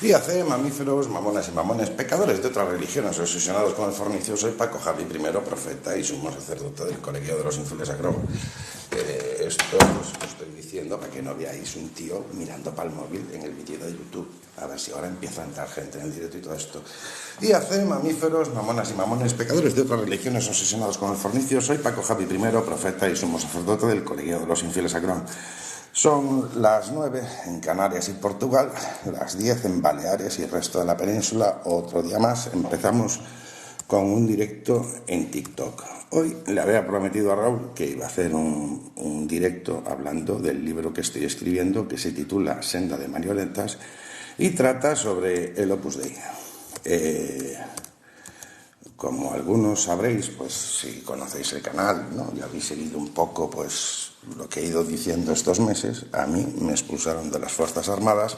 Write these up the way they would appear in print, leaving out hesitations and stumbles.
IAC, mamíferos, mamonas y mamones, pecadores de otras religiones, obsesionados con el fornicio. Soy Paco Javi, primero profeta y sumo sacerdote del Colegio de los Infieles Agrón. Esto os lo estoy diciendo para que no veáis un tío mirando para el móvil en el vídeo de YouTube. A ver si ahora empieza a entrar gente en el directo y todo esto. IAC, mamíferos, mamonas y mamones, pecadores de otras religiones, obsesionados con el fornicio. Soy Paco Javi, primero profeta y sumo sacerdote del Colegio de los Infieles Agrón. Son las 9 en Canarias y Portugal, las 10 en Baleares y el resto de la península. Otro día más empezamos con un directo en TikTok. Hoy le había prometido a Raúl que iba a hacer un directo hablando del libro que estoy escribiendo, que se titula Senda de marionetas y trata sobre el Opus Dei. Como algunos sabréis, pues si conocéis el canal, ¿no?, y habéis seguido un poco pues lo que he ido diciendo estos meses, a mí me expulsaron de las Fuerzas Armadas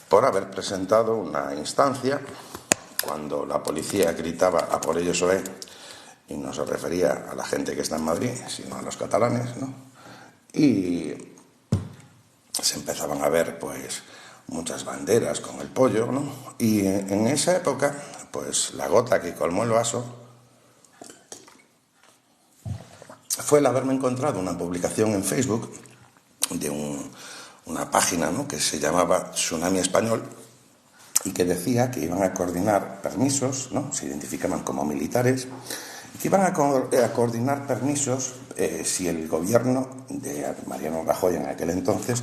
por haber presentado una instancia cuando la policía gritaba a por ellos OE, y no se refería a la gente que está en Madrid, sino a los catalanes, ¿no? Y se empezaban a ver pues muchas banderas con el pollo, ¿no? Y en esa época, pues la gota que colmó el vaso fue el haberme encontrado una publicación en Facebook de una página, ¿no?, que se llamaba Tsunami Español, y que decía que iban a coordinar permisos, ¿no?, se identificaban como militares, y que iban a coordinar permisos si el gobierno de Mariano Rajoy en aquel entonces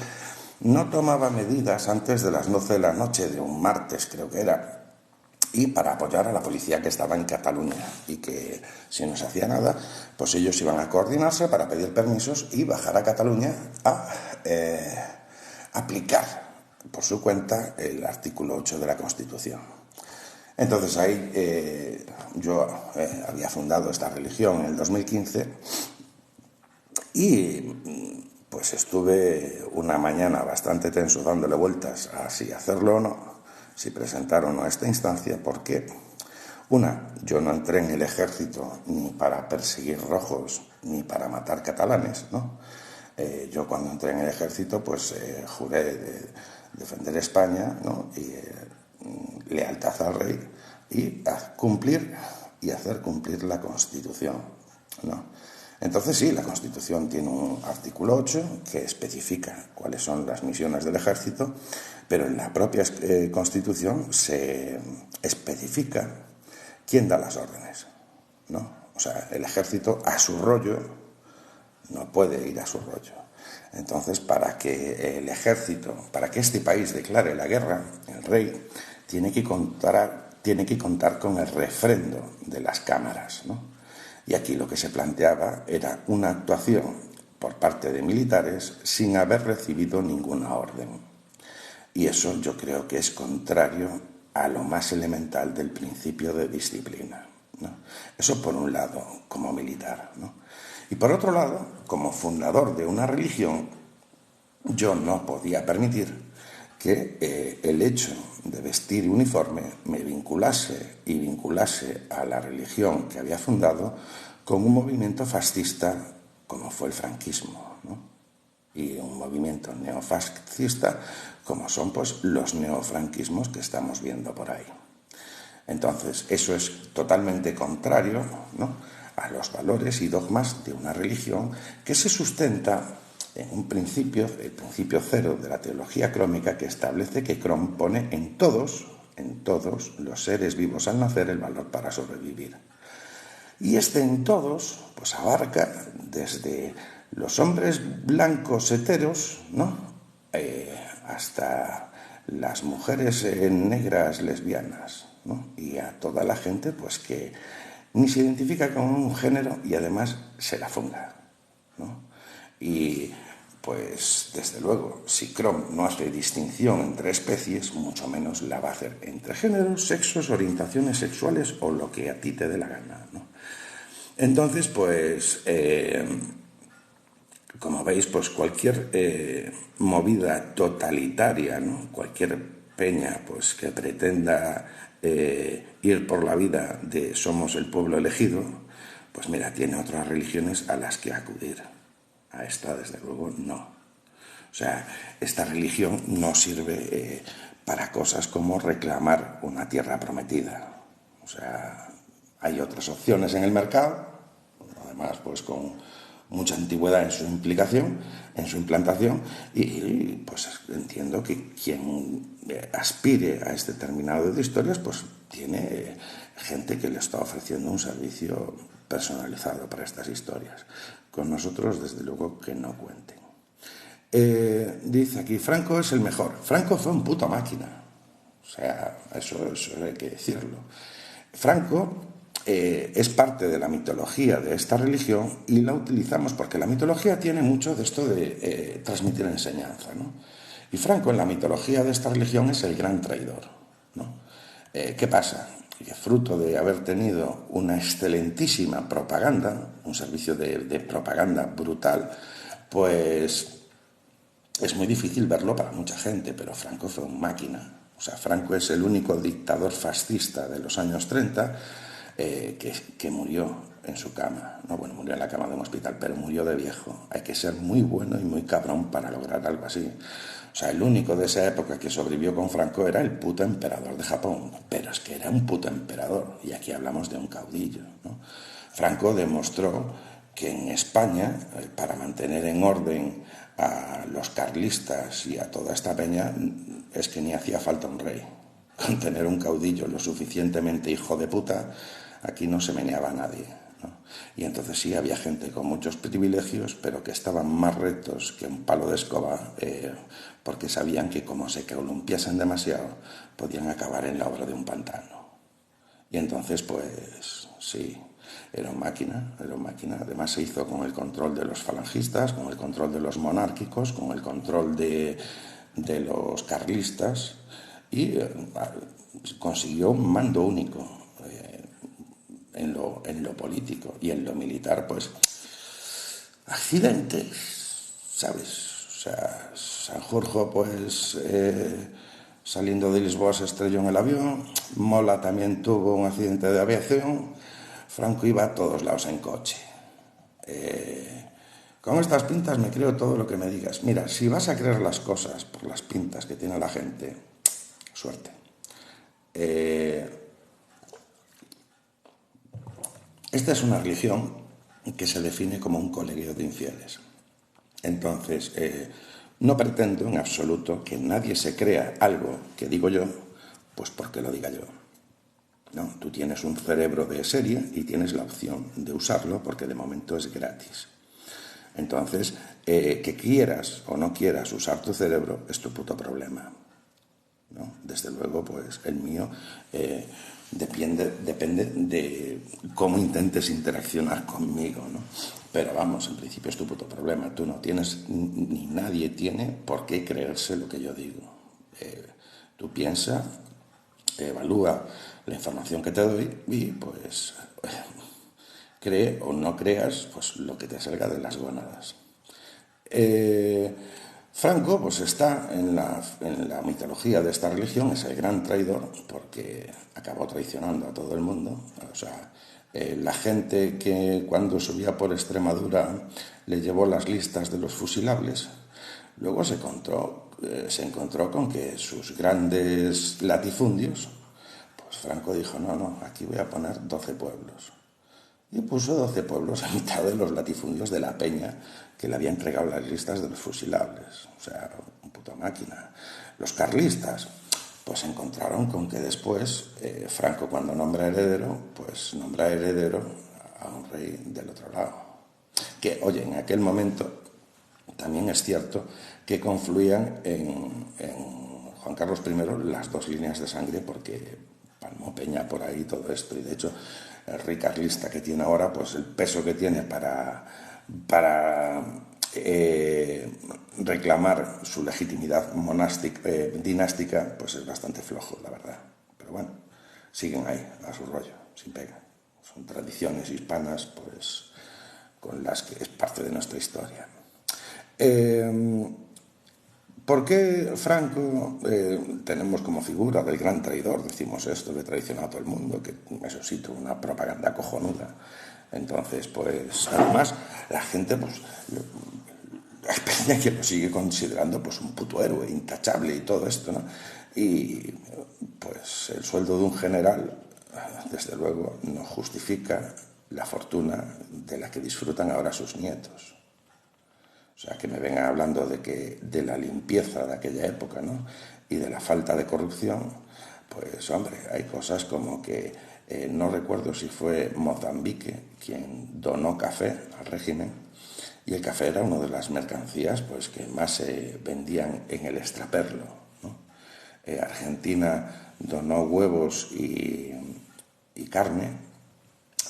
no tomaba medidas antes de las 12 de la noche de un martes, creo que era, y para apoyar a la policía que estaba en Cataluña, y que si no se hacía nada, pues ellos iban a coordinarse para pedir permisos y bajar a Cataluña a aplicar por su cuenta el artículo 8 de la Constitución. Entonces ahí yo había fundado esta religión en el 2015 y pues estuve una mañana bastante tenso dándole vueltas a si hacerlo o no, si presentar o no a esta instancia, porque yo no entré en el ejército ni para perseguir rojos ni para matar catalanes, ¿no? Yo cuando entré en el ejército pues juré defender España, ¿no?, y lealtad al rey, y cumplir y hacer cumplir la Constitución, ¿no? Entonces sí, la Constitución tiene un artículo 8 que especifica cuáles son las misiones del ejército, pero en la propia Constitución se especifica quién da las órdenes, ¿no? O sea, el ejército a su rollo no puede ir a su rollo. Entonces, para que el ejército, para que este país declare la guerra, el rey tiene que contar con el refrendo de las cámaras, ¿no? Y aquí lo que se planteaba era una actuación por parte de militares sin haber recibido ninguna orden. Y eso yo creo que es contrario a lo más elemental del principio de disciplina, ¿no? Eso por un lado, como militar, ¿no? Y por otro lado, como fundador de una religión, yo no podía permitir que el hecho de vestir uniforme me vinculase a la religión que había fundado con un movimiento fascista como fue el franquismo, ¿no?, y un movimiento neofascista como son pues los neofranquismos que estamos viendo por ahí. Entonces, eso es totalmente contrario, ¿no?, a los valores y dogmas de una religión que se sustenta en un principio, el principio cero de la teología crómica, que establece que Crom pone en todos los seres vivos al nacer el valor para sobrevivir. Y en todos pues abarca desde los hombres blancos heteros, ¿no?, hasta las mujeres negras lesbianas, ¿no?, y a toda la gente pues que ni se identifica con un género y además se la funga, ¿no? Y pues desde luego, si Crom no hace distinción entre especies, mucho menos la va a hacer entre géneros, sexos, orientaciones sexuales o lo que a ti te dé la gana, ¿no? Entonces, pues, como veis, pues cualquier movida totalitaria, ¿no?, cualquier peña pues que pretenda ir por la vida de somos el pueblo elegido, pues mira, tiene otras religiones a las que acudir. A esta, desde luego, no. O sea, esta religión no sirve para cosas como reclamar una tierra prometida. O sea, hay otras opciones en el mercado, además pues con mucha antigüedad en su implicación, en su implantación, y pues entiendo que quien aspire a este terminado de historias pues tiene gente que le está ofreciendo un servicio personalizado para estas historias. Con nosotros desde luego que no cuenten. Dice aquí, Franco es el mejor. Franco fue un puta máquina. O sea, eso hay que decirlo. Franco es parte de la mitología de esta religión y la utilizamos porque la mitología tiene mucho de esto de transmitir enseñanza, ¿no? Y Franco en la mitología de esta religión es el gran traidor, ¿no? ¿Qué pasa? Que fruto de haber tenido una excelentísima propaganda, un servicio de propaganda brutal, pues es muy difícil verlo para mucha gente, pero Franco fue un máquina. O sea, Franco es el único dictador fascista de los años 30 que murió en su cama. No, bueno, murió en la cama de un hospital, pero murió de viejo. Hay que ser muy bueno y muy cabrón para lograr algo así. O sea, el único de esa época que sobrevivió con Franco era el puto emperador de Japón. Pero es que era un puto emperador. Y aquí hablamos de un caudillo, ¿no? Franco demostró que en España, para mantener en orden a los carlistas y a toda esta peña, es que ni hacía falta un rey. Con tener un caudillo lo suficientemente hijo de puta, aquí no se meneaba a nadie, ¿no? Y entonces sí, había gente con muchos privilegios, pero que estaban más rectos que un palo de escoba, porque sabían que como se columpiasen demasiado, podían acabar en la obra de un pantano. Y entonces, pues sí, era una máquina. Además se hizo con el control de los falangistas, con el control de los monárquicos, con el control de los carlistas, y consiguió un mando único en lo político. Y en lo militar, pues, accidentes, ¿sabes? O sea, Sanjurjo, pues, saliendo de Lisboa se estrelló en el avión. Mola también tuvo un accidente de aviación. Franco iba a todos lados en coche. Con estas pintas me creo todo lo que me digas. Mira, si vas a creer las cosas por las pintas que tiene la gente, suerte. Esta es una religión que se define como un colegio de infieles. Entonces, no pretendo en absoluto que nadie se crea algo que digo yo, pues porque lo diga yo. No, tú tienes un cerebro de serie y tienes la opción de usarlo porque de momento es gratis. Entonces, que quieras o no quieras usar tu cerebro es tu puto problema, ¿no? Desde luego, pues el mío depende de cómo intentes interaccionar conmigo, ¿no? Pero vamos, en principio es tu puto problema. Tú no tienes, ni nadie tiene por qué creerse lo que yo digo. Tú piensa, evalúa la información que te doy y pues cree o no creas pues lo que te salga de las gónadas. Franco pues está en la mitología de esta religión, es el gran traidor porque acabó traicionando a todo el mundo. O sea, la gente que cuando subía por Extremadura le llevó las listas de los fusilables, luego se encontró con que sus grandes latifundios, pues Franco dijo, no, aquí voy a poner 12 pueblos. Y puso 12 pueblos a mitad de los latifundios de la peña que le había entregado las listas de los fusilables. O sea, un puta máquina. Los carlistas, pues se encontraron con que después Franco, cuando nombra heredero, pues nombra heredero a un rey del otro lado. Que, oye, en aquel momento también es cierto que confluían en Juan Carlos I las dos líneas de sangre porque palmó peña por ahí todo esto. Y de hecho, el rey carlista que tiene ahora, pues el peso que tiene para reclamar su legitimidad dinástica, pues es bastante flojo, la verdad. Pero bueno, siguen ahí, a su rollo, sin pega. Son tradiciones hispanas, pues, con las que es parte de nuestra historia. ¿Por qué Franco tenemos como figura del gran traidor? Decimos esto, que traicionó a todo el mundo, que eso sí, tuvo una propaganda cojonuda. Entonces, pues, además, la gente, pues, España, que lo sigue considerando pues un puto héroe, intachable y todo esto, ¿no? Y pues el sueldo de un general, desde luego, no justifica la fortuna de la que disfrutan ahora sus nietos. O sea, que me vengan hablando de la limpieza de aquella época, ¿no? Y de la falta de corrupción, pues hombre, hay cosas como que no recuerdo si fue Mozambique quien donó café al régimen, y el café era una de las mercancías pues que más se vendían en el extraperlo, ¿no? Argentina donó huevos y carne.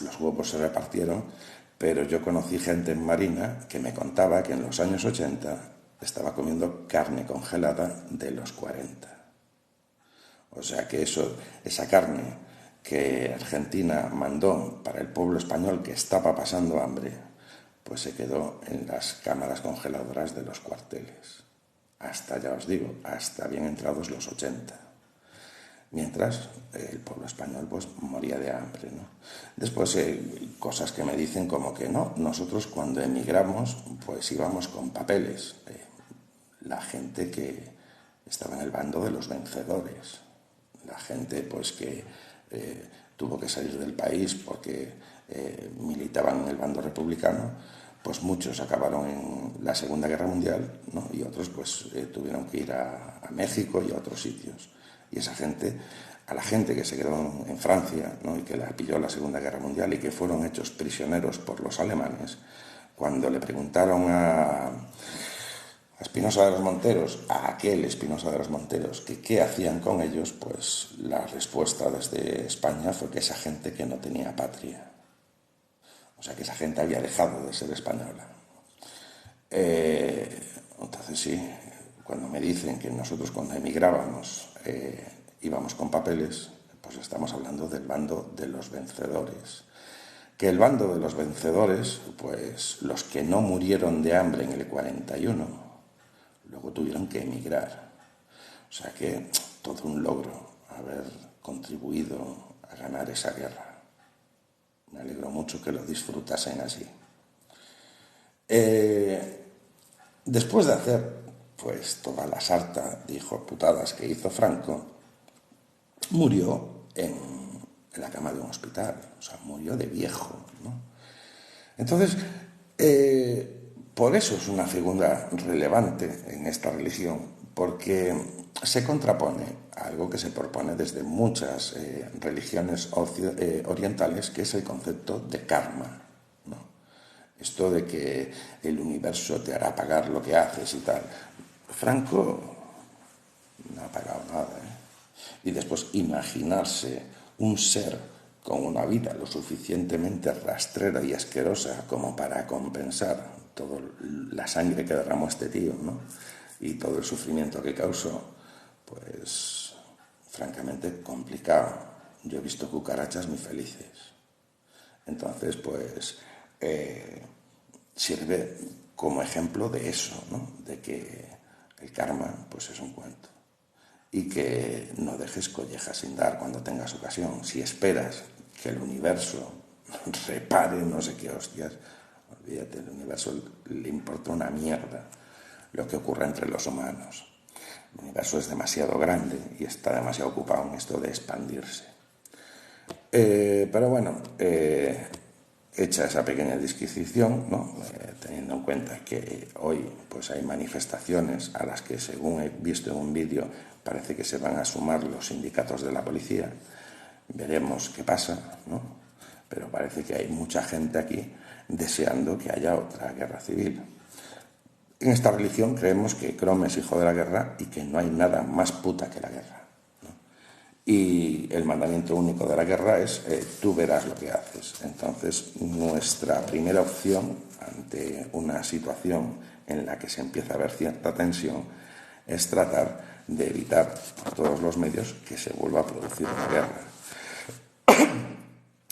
Los huevos se repartieron, pero yo conocí gente en Marina que me contaba que en los años 80 estaba comiendo carne congelada de los 40. O sea que esa carne que Argentina mandó para el pueblo español que estaba pasando hambre, pues se quedó en las cámaras congeladoras de los cuarteles. Hasta, ya os digo, hasta bien entrados los 80. Mientras el pueblo español pues moría de hambre, ¿no? Después cosas que me dicen como que no, nosotros cuando emigramos pues íbamos con papeles. La gente que estaba en el bando de los vencedores, la gente pues que tuvo que salir del país porque militaban en el bando republicano, pues muchos acabaron en la Segunda Guerra Mundial, ¿no? Y otros pues tuvieron que ir a México y a otros sitios. Y esa gente, a la gente que se quedó en Francia, ¿no? Y que la pilló la Segunda Guerra Mundial y que fueron hechos prisioneros por los alemanes, cuando le preguntaron a Espinosa de los Monteros, a aquel Espinosa de los Monteros, que qué hacían con ellos, pues la respuesta desde España fue que esa gente que no tenía patria. O sea, que esa gente había dejado de ser española. Entonces sí, cuando me dicen que nosotros cuando emigrábamos íbamos con papeles, pues estamos hablando del bando de los vencedores. Que el bando de los vencedores, pues los que no murieron de hambre en el 41, luego tuvieron que emigrar. O sea que todo un logro haber contribuido a ganar esa guerra. Me alegro mucho que lo disfrutasen así. Después de hacer pues toda la sarta de hijoputadas que hizo Franco, murió en la cama de un hospital, o sea, murió de viejo, ¿no? Entonces, por eso es una figura relevante en esta religión, porque se contrapone a algo que se propone desde muchas religiones orientales, que es el concepto de karma, ¿no? Esto de que el universo te hará pagar lo que haces y tal. Franco no ha pagado nada, ¿eh? Y después imaginarse un ser con una vida lo suficientemente rastrera y asquerosa como para compensar toda la sangre que derramó este tío, ¿no? Y todo el sufrimiento que causó, pues francamente complicado. Yo he visto cucarachas muy felices. Entonces, pues sirve como ejemplo de eso, ¿no? De que el karma pues es un cuento. Y que no dejes collejas sin dar cuando tengas ocasión. Si esperas que el universo repare no sé qué hostias, olvídate, el universo le importa una mierda lo que ocurre entre los humanos. El universo es demasiado grande y está demasiado ocupado en esto de expandirse. Pero bueno, hecha esa pequeña disquisición, ¿no? Teniendo en cuenta que hoy pues hay manifestaciones a las que, según he visto en un vídeo, parece que se van a sumar los sindicatos de la policía. Veremos qué pasa, ¿no? Pero parece que hay mucha gente aquí deseando que haya otra guerra civil. En esta religión creemos que Crome es hijo de la guerra y que no hay nada más puta que la guerra, ¿no? Y el mandamiento único de la guerra es tú verás lo que haces. Entonces, nuestra primera opción ante una situación en la que se empieza a ver cierta tensión es tratar de evitar por todos los medios que se vuelva a producir una guerra.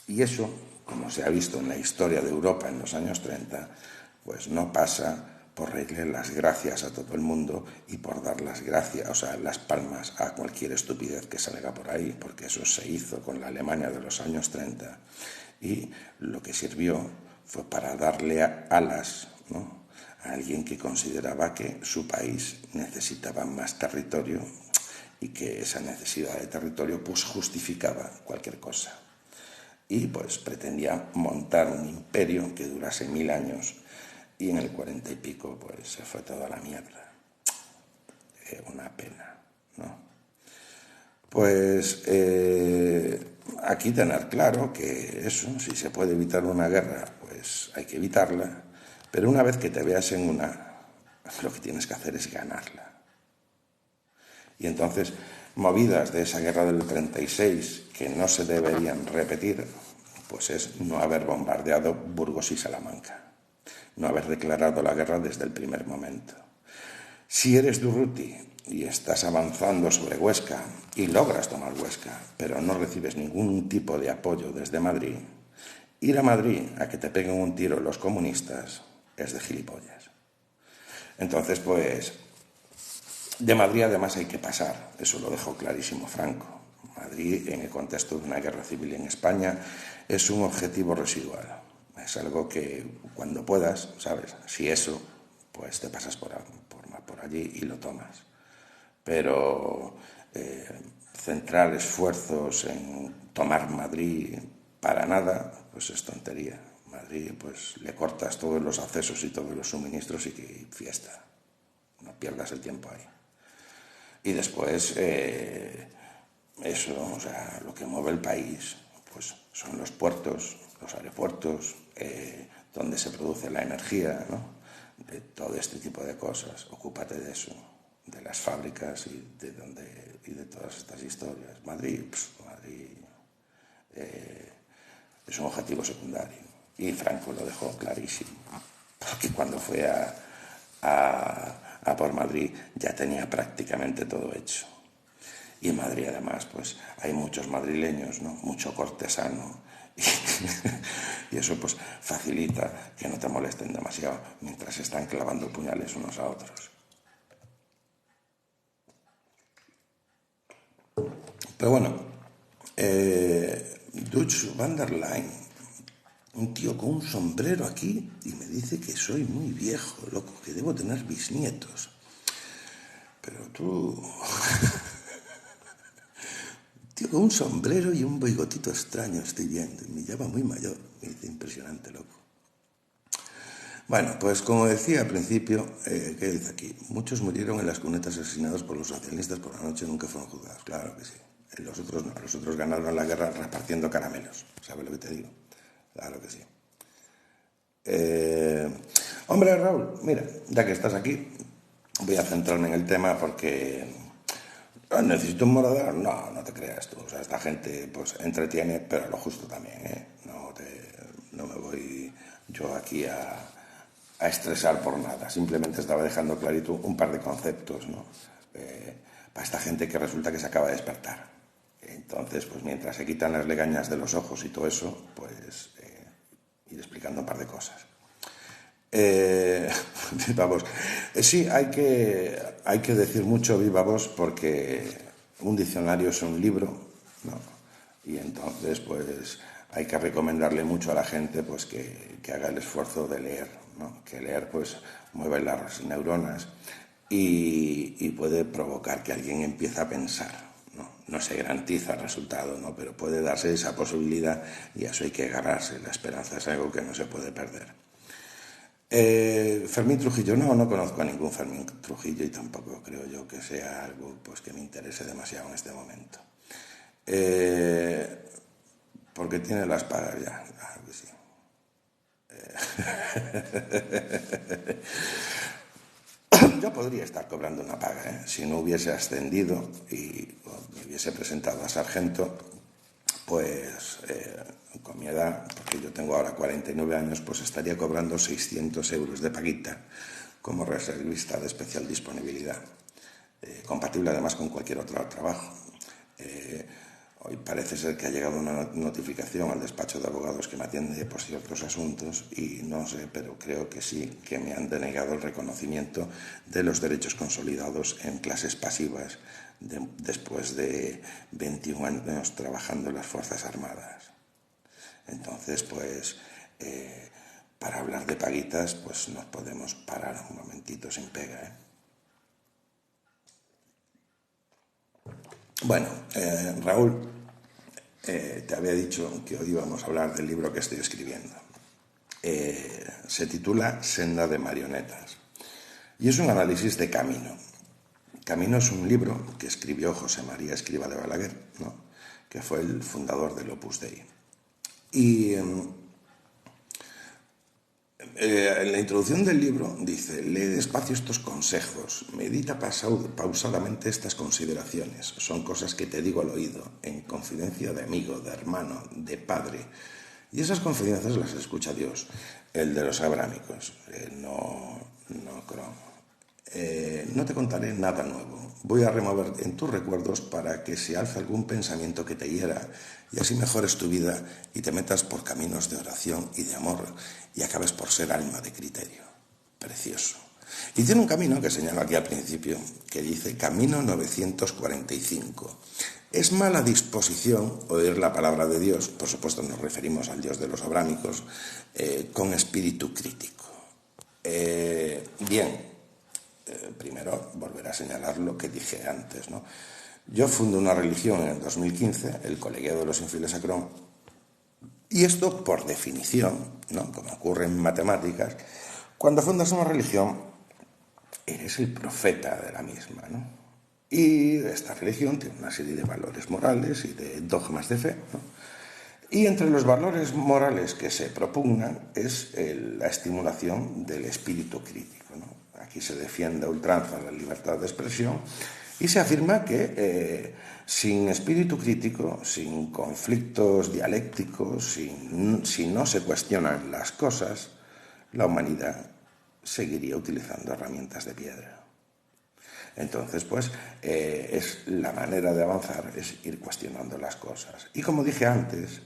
Y eso, como se ha visto en la historia de Europa en los años 30, pues no pasa por darle las gracias a todo el mundo y por dar las gracias, o sea, las palmas a cualquier estupidez que salga por ahí, porque eso se hizo con la Alemania de los años 30 y lo que sirvió fue para darle alas, ¿no?, alguien que consideraba que su país necesitaba más territorio y que esa necesidad de territorio pues justificaba cualquier cosa. Y pues pretendía montar un imperio que durase 1000 años y en el 40 y pico pues se fue toda la mierda. Una pena, ¿no? Pues aquí tener claro que eso, si se puede evitar una guerra, pues hay que evitarla, pero una vez que te veas en una, lo que tienes que hacer es ganarla. Y entonces, movidas de esa guerra del 36 que no se deberían repetir, pues es no haber bombardeado Burgos y Salamanca, no haber declarado la guerra desde el primer momento. Si eres Durruti y estás avanzando sobre Huesca y logras tomar Huesca, pero no recibes ningún tipo de apoyo desde Madrid, ir a Madrid a que te peguen un tiro los comunistas es de gilipollas. Entonces, pues, de Madrid además hay que pasar, eso lo dejó clarísimo Franco. Madrid, en el contexto de una guerra civil en España, es un objetivo residual. Es algo que cuando puedas, ¿sabes? Si eso, pues te pasas por allí y lo tomas. Pero centrar esfuerzos en tomar Madrid para nada, pues es tontería. Madrid, pues le cortas todos los accesos y todos los suministros y fiesta. No pierdas el tiempo ahí. Y después, eso, o sea, lo que mueve el país, pues son los puertos, los aeropuertos, donde se produce la energía, ¿no? De todo este tipo de cosas. Ocúpate de eso, de las fábricas y de todas estas historias. Madrid es un objetivo secundario. Y Franco lo dejó clarísimo. Porque cuando fue a por Madrid ya tenía prácticamente todo hecho. Y en Madrid además pues hay muchos madrileños, ¿no? Mucho cortesano y eso pues facilita que no te molesten demasiado mientras están clavando puñales unos a otros. Pero bueno, Dutch van der Leyen, un tío con un sombrero aquí y me dice que soy muy viejo, loco, que debo tener bisnietos. Pero tú... tío con un sombrero y un bigotito extraño estoy viendo. Y me llama muy mayor. Me dice impresionante, loco. Bueno, pues como decía al principio, ¿qué dice aquí? Muchos murieron en las cunetas asesinados por los socialistas por la noche, nunca fueron juzgados. Claro que sí. Los otros no. Los otros ganaron la guerra repartiendo caramelos. ¿Sabes lo que te digo? Claro que sí. Hombre, Raúl, mira, ya que estás aquí, voy a centrarme en el tema porque necesito un morador. No, no te creas tú. O sea, esta gente pues entretiene, pero lo justo también, ¿eh? No me voy yo aquí a estresar por nada. Simplemente estaba dejando clarito un par de conceptos, ¿no? Para esta gente que resulta que se acaba de despertar. Entonces, pues mientras se quitan las legañas de los ojos y todo eso, pues ir explicando un par de cosas. Viva vos. Sí, hay que decir mucho viva vos porque un diccionario es un libro, ¿no? Y entonces, pues hay que recomendarle mucho a la gente pues que haga el esfuerzo de leer, ¿no? Que leer pues mueve las neuronas y puede provocar que alguien empiece a pensar. No se garantiza el resultado, ¿no? Pero puede darse esa posibilidad y a eso hay que agarrarse. La esperanza es algo que no se puede perder. Fermín Trujillo, no conozco a ningún Fermín Trujillo y tampoco creo yo que sea algo pues, que me interese demasiado en este momento. Porque tiene las pagas ya, claro que sí. Yo podría estar cobrando una paga, si no hubiese ascendido y me hubiese presentado a sargento, pues con mi edad, porque yo tengo ahora 49 años, pues estaría cobrando 600 euros de paguita como reservista de especial disponibilidad, compatible además con cualquier otro trabajo. Hoy parece ser que ha llegado una notificación al despacho de abogados que me atiende por ciertos asuntos y no sé, pero creo que sí, que me han denegado el reconocimiento de los derechos consolidados en clases pasivas después de 21 años trabajando en las Fuerzas Armadas. Entonces, pues, para hablar de paguitas, pues nos podemos parar un momentito sin pega, ¿eh? Bueno, Raúl, te había dicho que hoy íbamos a hablar del libro que estoy escribiendo. Se titula Senda de marionetas y es un análisis de Camino. Camino es un libro que escribió José María Escrivá de Balaguer, ¿no?, que fue el fundador del Opus Dei. Y en la introducción del libro dice: lee despacio estos consejos, medita pausadamente estas consideraciones. Son cosas que te digo al oído, en confidencia de amigo, de hermano, de padre. Y esas confidencias las escucha Dios, el de los abrámicos, no cromo. No te contaré nada nuevo. Voy a remover en tus recuerdos para que se alce algún pensamiento que te hiera y así mejores tu vida y te metas por caminos de oración y de amor y acabes por ser alma de criterio. Precioso. Y tiene un camino que señalo aquí al principio, que dice Camino 945. Es mala disposición oír la palabra de Dios, por supuesto nos referimos al Dios de los abrámicos, con espíritu crítico. Primero volver a señalar lo que dije antes, ¿no? Yo fundo una religión en el 2015, el Colegiado de los Infieles Acrón, y esto por definición, ¿no?, como ocurre en matemáticas, cuando fundas una religión eres el profeta de la misma, ¿no? Y esta religión tiene una serie de valores morales y de dogmas de fe, ¿no? Y entre los valores morales que se propugnan es la estimulación del espíritu crítico, ¿no? Aquí se defiende a ultranza la libertad de expresión y se afirma que sin espíritu crítico, sin conflictos dialécticos, si no se cuestionan las cosas, la humanidad seguiría utilizando herramientas de piedra. Entonces, pues, es la manera de avanzar es ir cuestionando las cosas. Y como dije antes,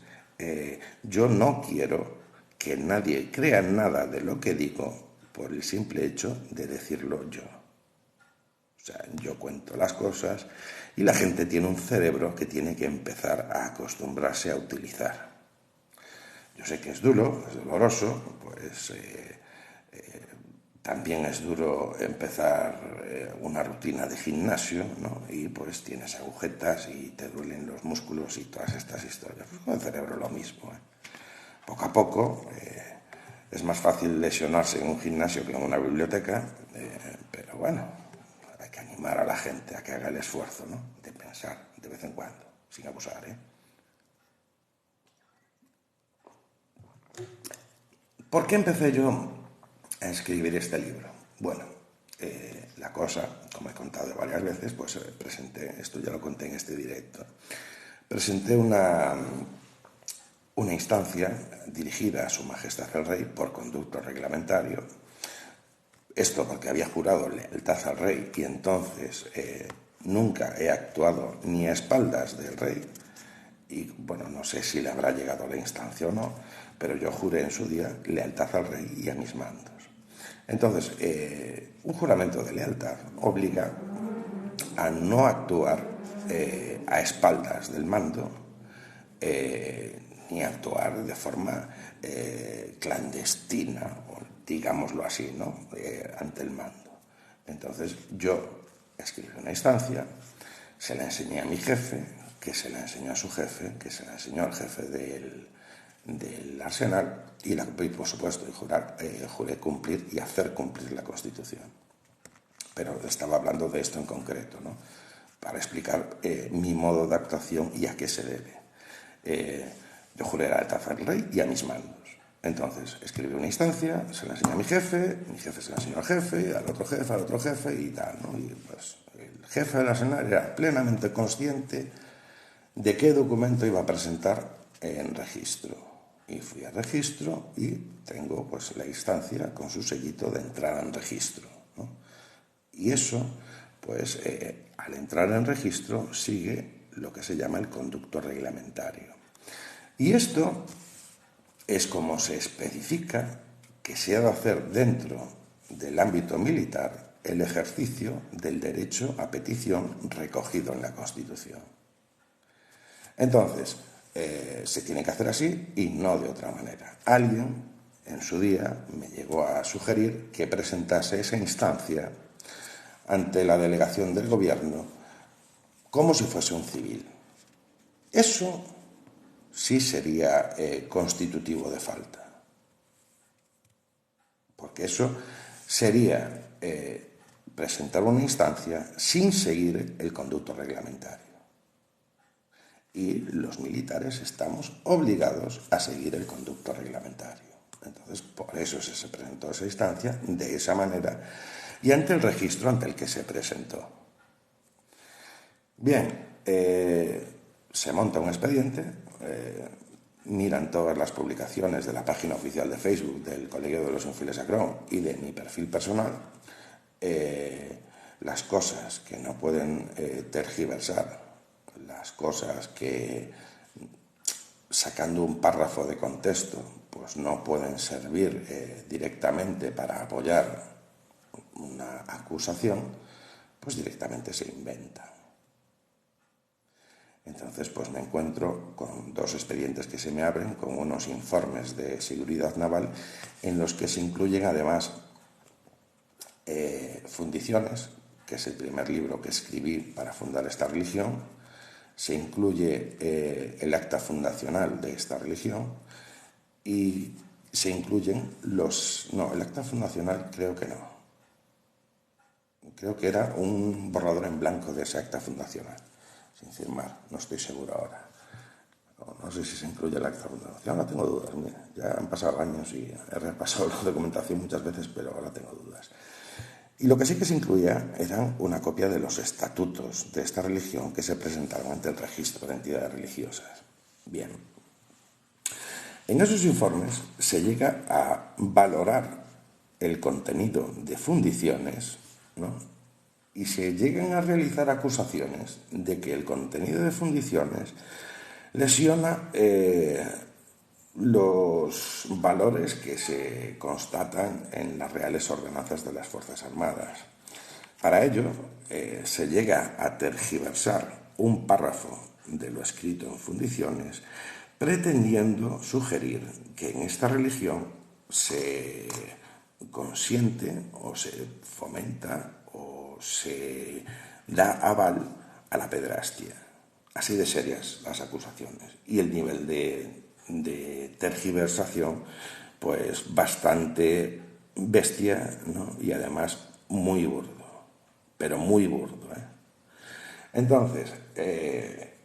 yo no quiero que nadie crea nada de lo que digo por el simple hecho de decirlo yo. O sea, yo cuento las cosas y la gente tiene un cerebro que tiene que empezar a acostumbrarse a utilizar. Yo sé que es duro, es doloroso, pues también es duro empezar una rutina de gimnasio, ¿no? Y pues tienes agujetas y te duelen los músculos y todas estas historias. Pues con el cerebro lo mismo, ¿eh? Poco a poco es más fácil lesionarse en un gimnasio que en una biblioteca, pero bueno, hay que animar a la gente a que haga el esfuerzo, ¿no?, de pensar de vez en cuando, sin abusar, ¿eh? ¿Por qué empecé yo a escribir este libro? Bueno, la cosa, como he contado varias veces, pues presenté, esto ya lo conté en este directo, presenté una instancia dirigida a Su Majestad el Rey por conducto reglamentario. Esto porque había jurado lealtad al rey y entonces nunca he actuado ni a espaldas del rey. Y bueno, no sé si le habrá llegado la instancia o no, pero yo juré en su día lealtad al rey y a mis mandos. Entonces, un juramento de lealtad obliga a no actuar a espaldas del mando, ni actuar de forma clandestina, o digámoslo así, ¿no?, ante el mando. Entonces yo escribí una instancia, se la enseñé a mi jefe, que se la enseñó a su jefe, que se la enseñó al jefe del Arsenal y por supuesto juré cumplir y hacer cumplir la Constitución. Pero estaba hablando de esto en concreto, ¿no?, para explicar mi modo de actuación y a qué se debe. Yo juré lealtad al rey y a mis mandos. Entonces escribí una instancia, se la enseñé a mi jefe se la enseñó al jefe, al otro jefe y tal, ¿no? Y pues el jefe del Arsenal era plenamente consciente de qué documento iba a presentar en registro. Y fui al registro y tengo pues la instancia con su sellito de entrada en registro, ¿no? Y eso, pues al entrar en registro sigue lo que se llama el conducto reglamentario. Y esto es como se especifica que se ha de hacer dentro del ámbito militar el ejercicio del derecho a petición recogido en la Constitución. Entonces, se tiene que hacer así y no de otra manera. Alguien en su día me llegó a sugerir que presentase esa instancia ante la delegación del gobierno como si fuese un civil. Eso sí sería constitutivo de falta, porque eso sería presentar una instancia sin seguir el conducto reglamentario. Y los militares estamos obligados a seguir el conducto reglamentario. Entonces, por eso se presentó esa instancia de esa manera y ante el registro ante el que se presentó. Bien, se monta un expediente, miran todas las publicaciones de la página oficial de Facebook del Colegio de los Unfiles Acron y de mi perfil personal, las cosas que no pueden tergiversar, las cosas que, sacando un párrafo de contexto, pues no pueden servir directamente para apoyar una acusación, pues directamente se inventan. Entonces, pues me encuentro con dos expedientes que se me abren, con unos informes de seguridad naval en los que se incluyen además fundiciones, que es el primer libro que escribí para fundar esta religión. Se incluye el acta fundacional de esta religión y se incluyen los... No, el acta fundacional creo que no. Creo que era un borrador en blanco de ese acta fundacional, sin firmar, no estoy seguro ahora. No sé si se incluye el acta fundacional, ahora tengo dudas. Mira, ya han pasado años y he repasado la documentación muchas veces, pero ahora tengo dudas. Y lo que sí que se incluía eran una copia de los estatutos de esta religión que se presentaron ante el registro de entidades religiosas. Bien. En esos informes se llega a valorar el contenido de fundiciones, ¿no? Y se llegan a realizar acusaciones de que el contenido de fundiciones lesiona los valores que se constatan en las reales ordenanzas de las Fuerzas Armadas. Para ello, se llega a tergiversar un párrafo de lo escrito en fundiciones, pretendiendo sugerir que en esta religión se consiente o se fomenta o se da aval a la pederastia. Así de serias las acusaciones. Y el nivel de tergiversación, pues bastante bestia, ¿no? Y además muy burdo, pero muy burdo, ¿eh? Entonces,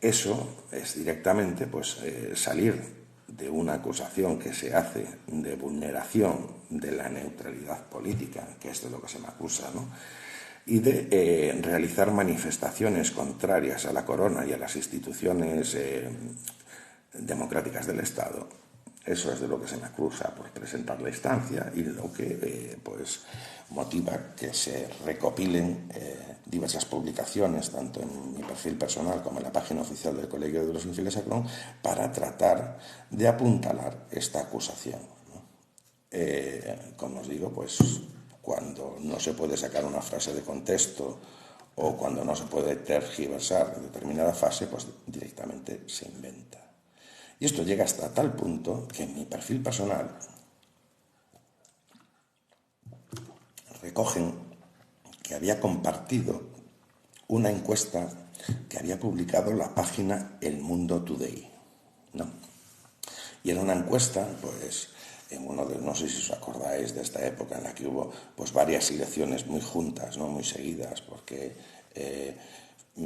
eso es directamente pues, salir de una acusación que se hace de vulneración de la neutralidad política, que es de lo que se me acusa, ¿no? Y de realizar manifestaciones contrarias a la corona y a las instituciones democráticas del Estado. Eso es de lo que se me acusa por presentar la instancia y lo que pues motiva que se recopilen diversas publicaciones, tanto en mi perfil personal como en la página oficial del Colegio de los Unfiles Acron, para tratar de apuntalar esta acusación, ¿no? Como os digo, pues cuando no se puede sacar una frase de contexto o cuando no se puede tergiversar en determinada fase, pues directamente se inventa. Y esto llega hasta tal punto que en mi perfil personal recogen que había compartido una encuesta que había publicado la página El Mundo Today, ¿no? Y era una encuesta, pues, en uno de, no sé si os acordáis de esta época en la que hubo pues varias elecciones muy juntas, ¿no? Muy seguidas, porque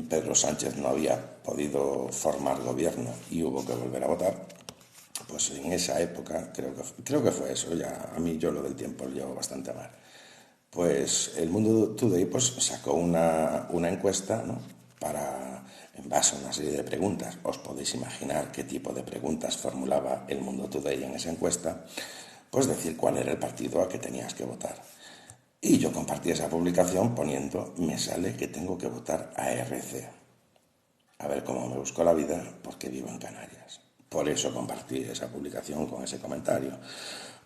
Pedro Sánchez no había podido formar gobierno y hubo que volver a votar. Pues en esa época, creo que fue eso, ya a mí yo lo del tiempo lo llevo bastante mal. Pues el Mundo Today pues, sacó una encuesta, ¿no? Para, en base a una serie de preguntas, os podéis imaginar qué tipo de preguntas formulaba el Mundo Today en esa encuesta, pues decir cuál era el partido a que tenías que votar. Y yo compartí esa publicación poniendo, me sale que tengo que votar a RC. A ver cómo me busco la vida porque vivo en Canarias. Por eso compartí esa publicación con ese comentario.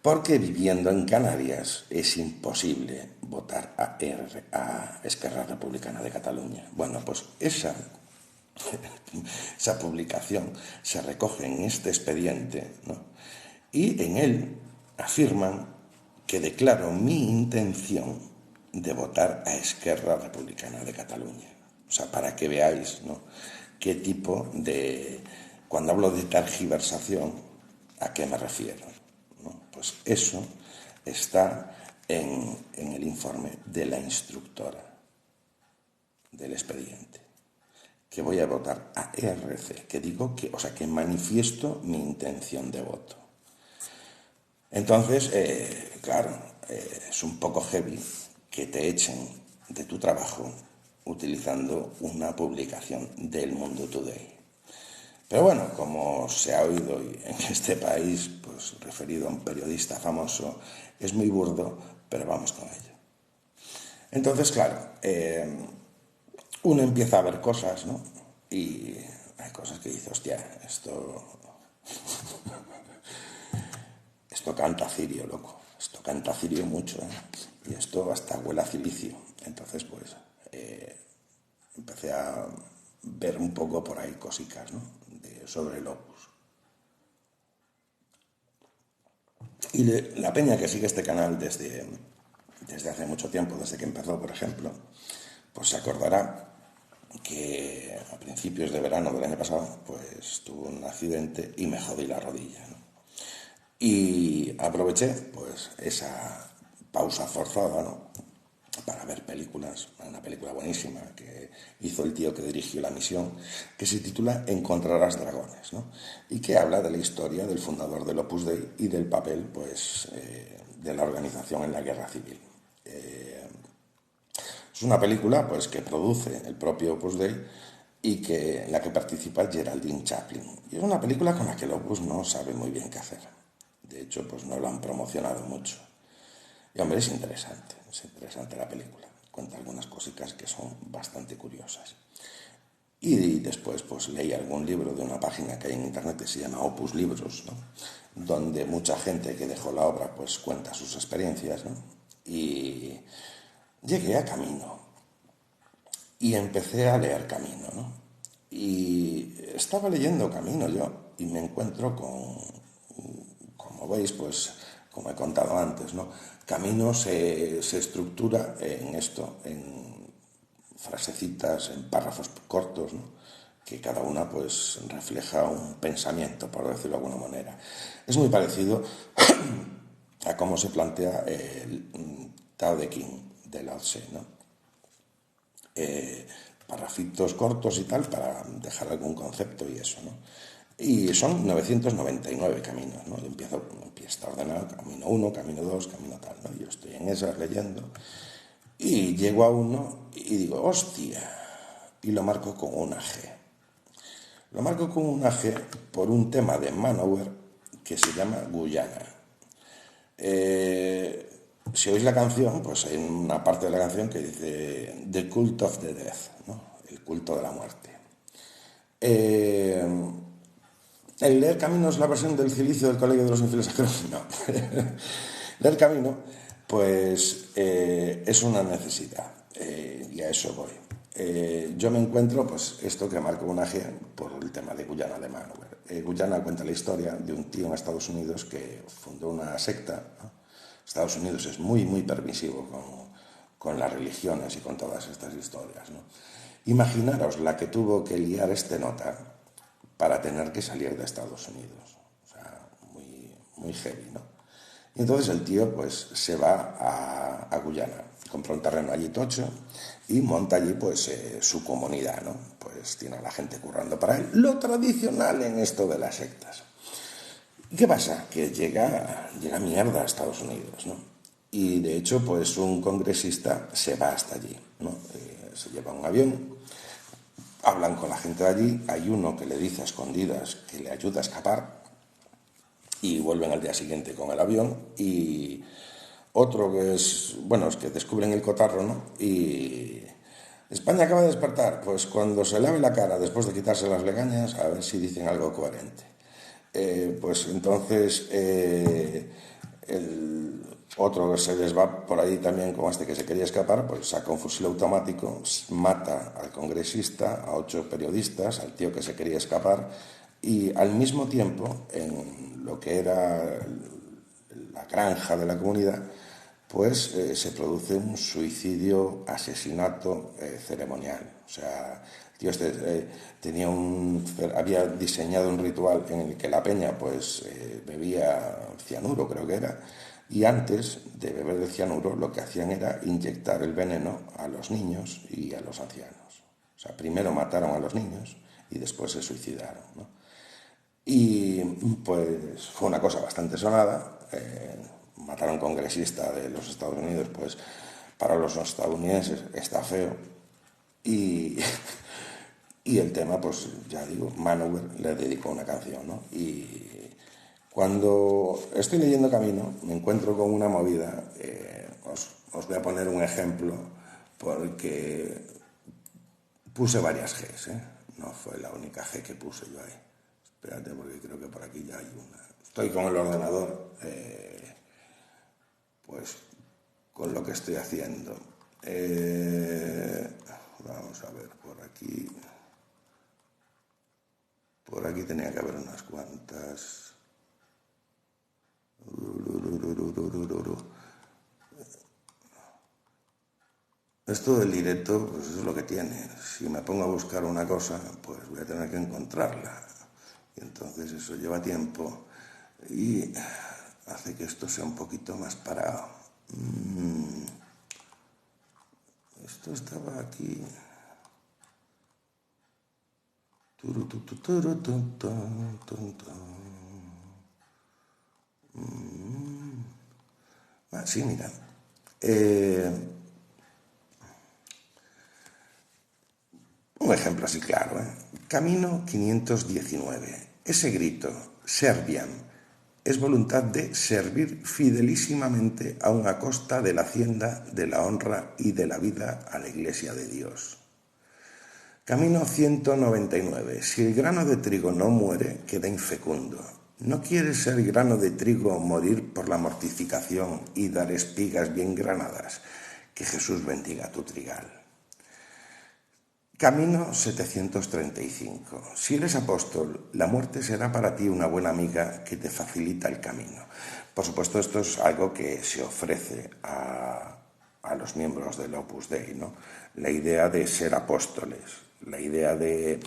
Porque viviendo en Canarias es imposible votar a Esquerra Republicana de Cataluña. Bueno, pues esa publicación se recoge en este expediente, ¿no? Y en él afirman que declaro mi intención de votar a Esquerra Republicana de Cataluña. O sea, para que veáis, ¿no?, qué tipo de... Cuando hablo de tergiversación, ¿a qué me refiero?, ¿no? Pues eso está en el informe de la instructora del expediente, que voy a votar a ERC, que digo que, o sea, que manifiesto mi intención de voto. Entonces, claro, es un poco heavy que te echen de tu trabajo utilizando una publicación del Mundo Today. Pero bueno, como se ha oído en este país, pues referido a un periodista famoso, es muy burdo, pero vamos con ello. Entonces, claro, uno empieza a ver cosas, ¿no? Y hay cosas que dice, hostia, esto canta cirio, loco. Esto canta cirio mucho, ¿eh? Y esto hasta huele a cilicio. Entonces, pues, empecé a ver un poco por ahí cositas, ¿no?, sobre el Opus. Y la peña que sigue este canal desde hace mucho tiempo, desde que empezó, por ejemplo, pues se acordará que a principios de verano del año pasado, pues tuve un accidente y me jodí la rodilla, ¿no? Y aproveché, pues, esa pausa forzada, ¿no?, para ver películas. Una película buenísima que hizo el tío que dirigió La Misión, que se titula Encontrarás dragones, ¿no?, y que habla de la historia del fundador del Opus Dei y del papel, pues, de la organización en la guerra civil. Es una película, pues, que produce el propio Opus Dei y en la que participa Geraldine Chaplin. Y es una película con la que el Opus no sabe muy bien qué hacer. De hecho, pues no lo han promocionado mucho. Y hombre, es interesante la película. Cuenta algunas cositas que son bastante curiosas. Y después, pues leí algún libro de una página que hay en internet que se llama Opus Libros, ¿no?, donde mucha gente que dejó la obra, pues cuenta sus experiencias, ¿no? Y llegué a Camino y empecé a leer Camino, ¿no? Y estaba leyendo Camino yo y me encuentro con, como veis, pues, como he contado antes, ¿no?, Camino se estructura en esto, en frasecitas, en párrafos cortos, ¿no?, que cada una, pues, refleja un pensamiento, por decirlo de alguna manera. Es muy parecido a cómo se plantea el Tao de King de Lao Tse, ¿no? Parrafitos cortos y tal para dejar algún concepto y eso, ¿no? Y son 999 caminos, ¿no? Empieza a ordenar camino 1, camino 2, camino tal, ¿no? Yo estoy en esas leyendo y llego a uno y digo, hostia, y lo marco con una G. Lo marco con una G por un tema de Manowar que se llama Guyana. Si oís la canción, pues hay una parte de la canción que dice The Cult of the Death, ¿no?, el culto de la muerte. ¿El leer Camino es la versión del cilicio del Colegio de los Infieles a Jerusalén? No. Leer Camino, pues, es una necesidad, y a eso voy. Yo me encuentro, pues, esto que marco una G por el tema de Guyana de Manowar. Guyana cuenta la historia de un tío en Estados Unidos que fundó una secta, ¿no? Estados Unidos es muy, muy permisivo con las religiones y con todas estas historias, ¿no? Imaginaros la que tuvo que liar este nota para tener que salir de Estados Unidos. O sea, muy, muy heavy, ¿no? Y entonces el tío, pues, se va a Guyana, compra un terreno allí tocho y monta allí, pues, su comunidad, ¿no? Pues tiene a la gente currando para él, lo tradicional en esto de las sectas. ¿Y qué pasa? Que llega mierda a Estados Unidos, ¿no? Y de hecho, pues un congresista se va hasta allí, ¿no? Se lleva un avión, hablan con la gente de allí, hay uno que le dice a escondidas que le ayuda a escapar y vuelven al día siguiente con el avión, y otro que es que descubren el cotarro, ¿no? Y España acaba de despertar, pues cuando se lave la cara después de quitarse las legañas, a ver si dicen algo coherente. Pues entonces el otro se les va por ahí también con este que se quería escapar, pues saca un fusil automático, mata al congresista, a 8 periodistas, al tío que se quería escapar, y al mismo tiempo, en lo que era la granja de la comunidad, pues se produce un suicidio, asesinato ceremonial. O sea, el tío había diseñado un ritual en el que la peña pues bebía cianuro, creo que era, y antes de beber el cianuro lo que hacían era inyectar el veneno a los niños y a los ancianos. O sea, primero mataron a los niños y después se suicidaron, ¿no? Y pues fue una cosa bastante sonada. Matar a un congresista de los Estados Unidos, pues para los estadounidenses está feo. Y, y el tema, pues ya digo, Manowar le dedicó una canción, ¿no? Y cuando estoy leyendo Camino me encuentro con una movida. Os voy a poner un ejemplo porque puse varias Gs, ¿eh? No fue la única G que puse yo ahí. Espérate, porque creo que por aquí ya hay una. Estoy con el ordenador, pues con lo que estoy haciendo. Vamos a ver, por aquí. Por aquí tenía que haber unas cuantas. Esto del directo, pues eso es lo que tiene. Si me pongo a buscar una cosa, pues voy a tener que encontrarla. Y entonces eso lleva tiempo y hace que esto sea un poquito más parado. Esto estaba aquí. Sí, mira. Un ejemplo así claro, ¿eh? Camino 519. Ese grito, Serbian, es voluntad de servir fidelísimamente aun a costa de la hacienda, de la honra y de la vida a la Iglesia de Dios. Camino 199. Si el grano de trigo no muere, queda infecundo. ¿No quieres ser grano de trigo, morir por la mortificación y dar espigas bien granadas? Que Jesús bendiga tu trigal. Camino 735. Si eres apóstol, la muerte será para ti una buena amiga que te facilita el camino. Por supuesto, esto es algo que se ofrece a los miembros del Opus Dei, ¿no? La idea de ser apóstoles, la idea de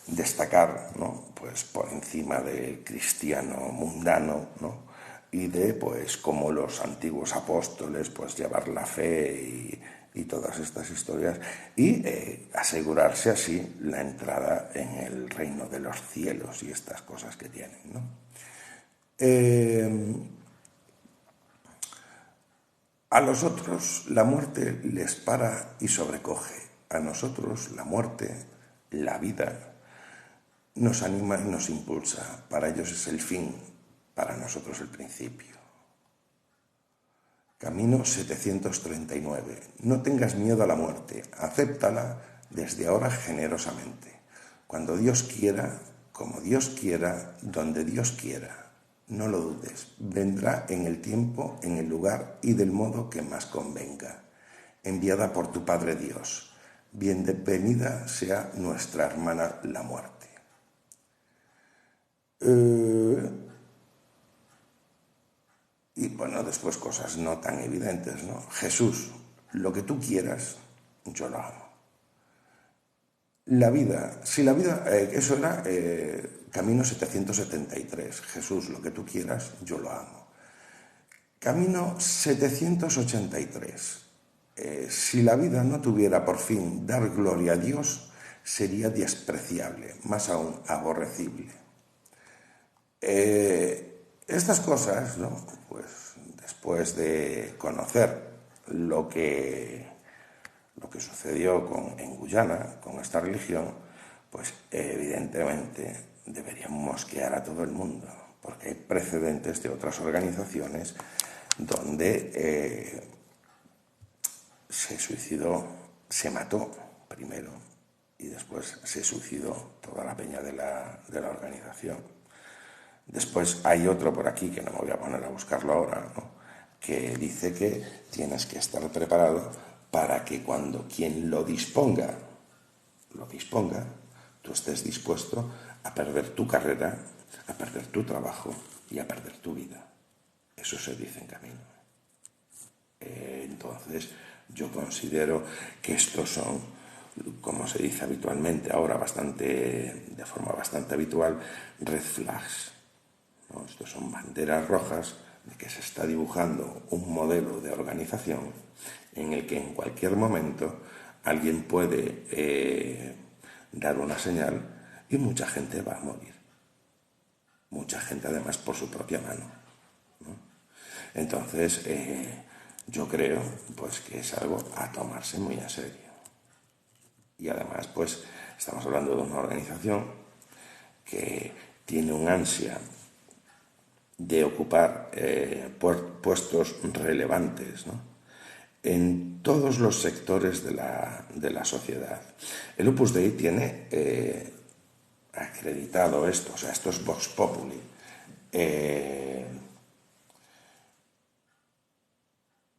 destacar, ¿no? Pues por encima del cristiano mundano, ¿no? Y de, pues, como los antiguos apóstoles, pues llevar la fe y todas estas historias y asegurarse así la entrada en el reino de los cielos y estas cosas que tienen, ¿no? A los otros la muerte les para y sobrecoge. A nosotros la muerte, la vida, nos anima y nos impulsa. Para ellos es el fin, para nosotros el principio. Camino 739. No tengas miedo a la muerte, acéptala desde ahora generosamente. Cuando Dios quiera, como Dios quiera, donde Dios quiera. No lo dudes, vendrá en el tiempo, en el lugar y del modo que más convenga. Enviada por tu Padre Dios. Bienvenida sea nuestra hermana la muerte. Y bueno, después cosas no tan evidentes, ¿no? Jesús, lo que tú quieras, yo lo hago. La vida, si la vida, eso era Camino 773. Jesús, lo que tú quieras, yo lo hago. Camino 783. Si la vida no tuviera por fin dar gloria a Dios, sería despreciable, más aún aborrecible. Estas cosas, ¿no? Pues después de conocer lo que sucedió en Guyana con esta religión, pues evidentemente deberían mosquear a todo el mundo, porque hay precedentes de otras organizaciones donde se suicidó, se mató primero y después se suicidó toda la peña de la organización. Después hay otro por aquí, que no me voy a poner a buscarlo ahora, ¿no? Que dice que tienes que estar preparado para que cuando quien lo disponga, tú estés dispuesto a perder tu carrera, a perder tu trabajo y a perder tu vida. Eso se dice en camino. Entonces, yo considero que estos son, como se dice habitualmente ahora, de forma bastante habitual, red flags, ¿no? Estos son banderas rojas de que se está dibujando un modelo de organización en el que en cualquier momento alguien puede dar una señal y mucha gente va a morir. Mucha gente además por su propia mano, ¿no? Entonces, yo creo pues que es algo a tomarse muy en serio. Y además, pues, estamos hablando de una organización que tiene un ansia de ocupar puestos relevantes, ¿no?, en todos los sectores de la sociedad. El Opus Dei tiene acreditado esto, o sea, esto es Vox Populi.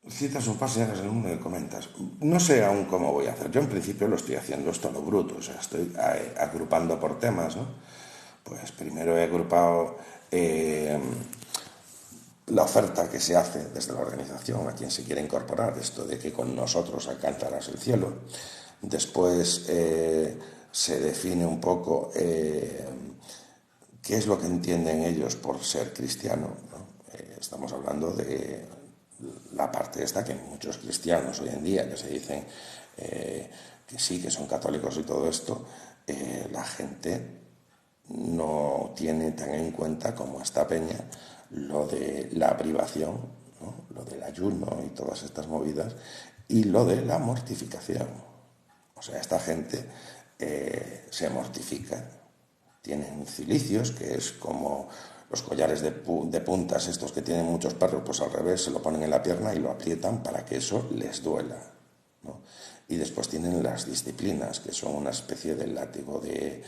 Citas un par, señores, el uno que comentas. No sé aún cómo voy a hacer. Yo en principio lo estoy haciendo esto a lo bruto, o sea, estoy agrupando por temas, ¿no? Pues primero he agrupado la oferta que se hace desde la organización a quien se quiere incorporar, esto de que con nosotros alcanzarás el cielo. Después se define un poco qué es lo que entienden ellos por ser cristiano, ¿no? Estamos hablando de la parte esta que muchos cristianos hoy en día que se dicen que sí, que son católicos y todo esto, la gente no tiene tan en cuenta como esta peña lo de la privación, ¿no?, lo del ayuno y todas estas movidas, y lo de la mortificación. O sea, esta gente se mortifica. Tienen cilicios, que es como los collares de puntas estos que tienen muchos perros, pues al revés, se lo ponen en la pierna y lo aprietan para que eso les duela, ¿no? Y después tienen las disciplinas, que son una especie de látigo de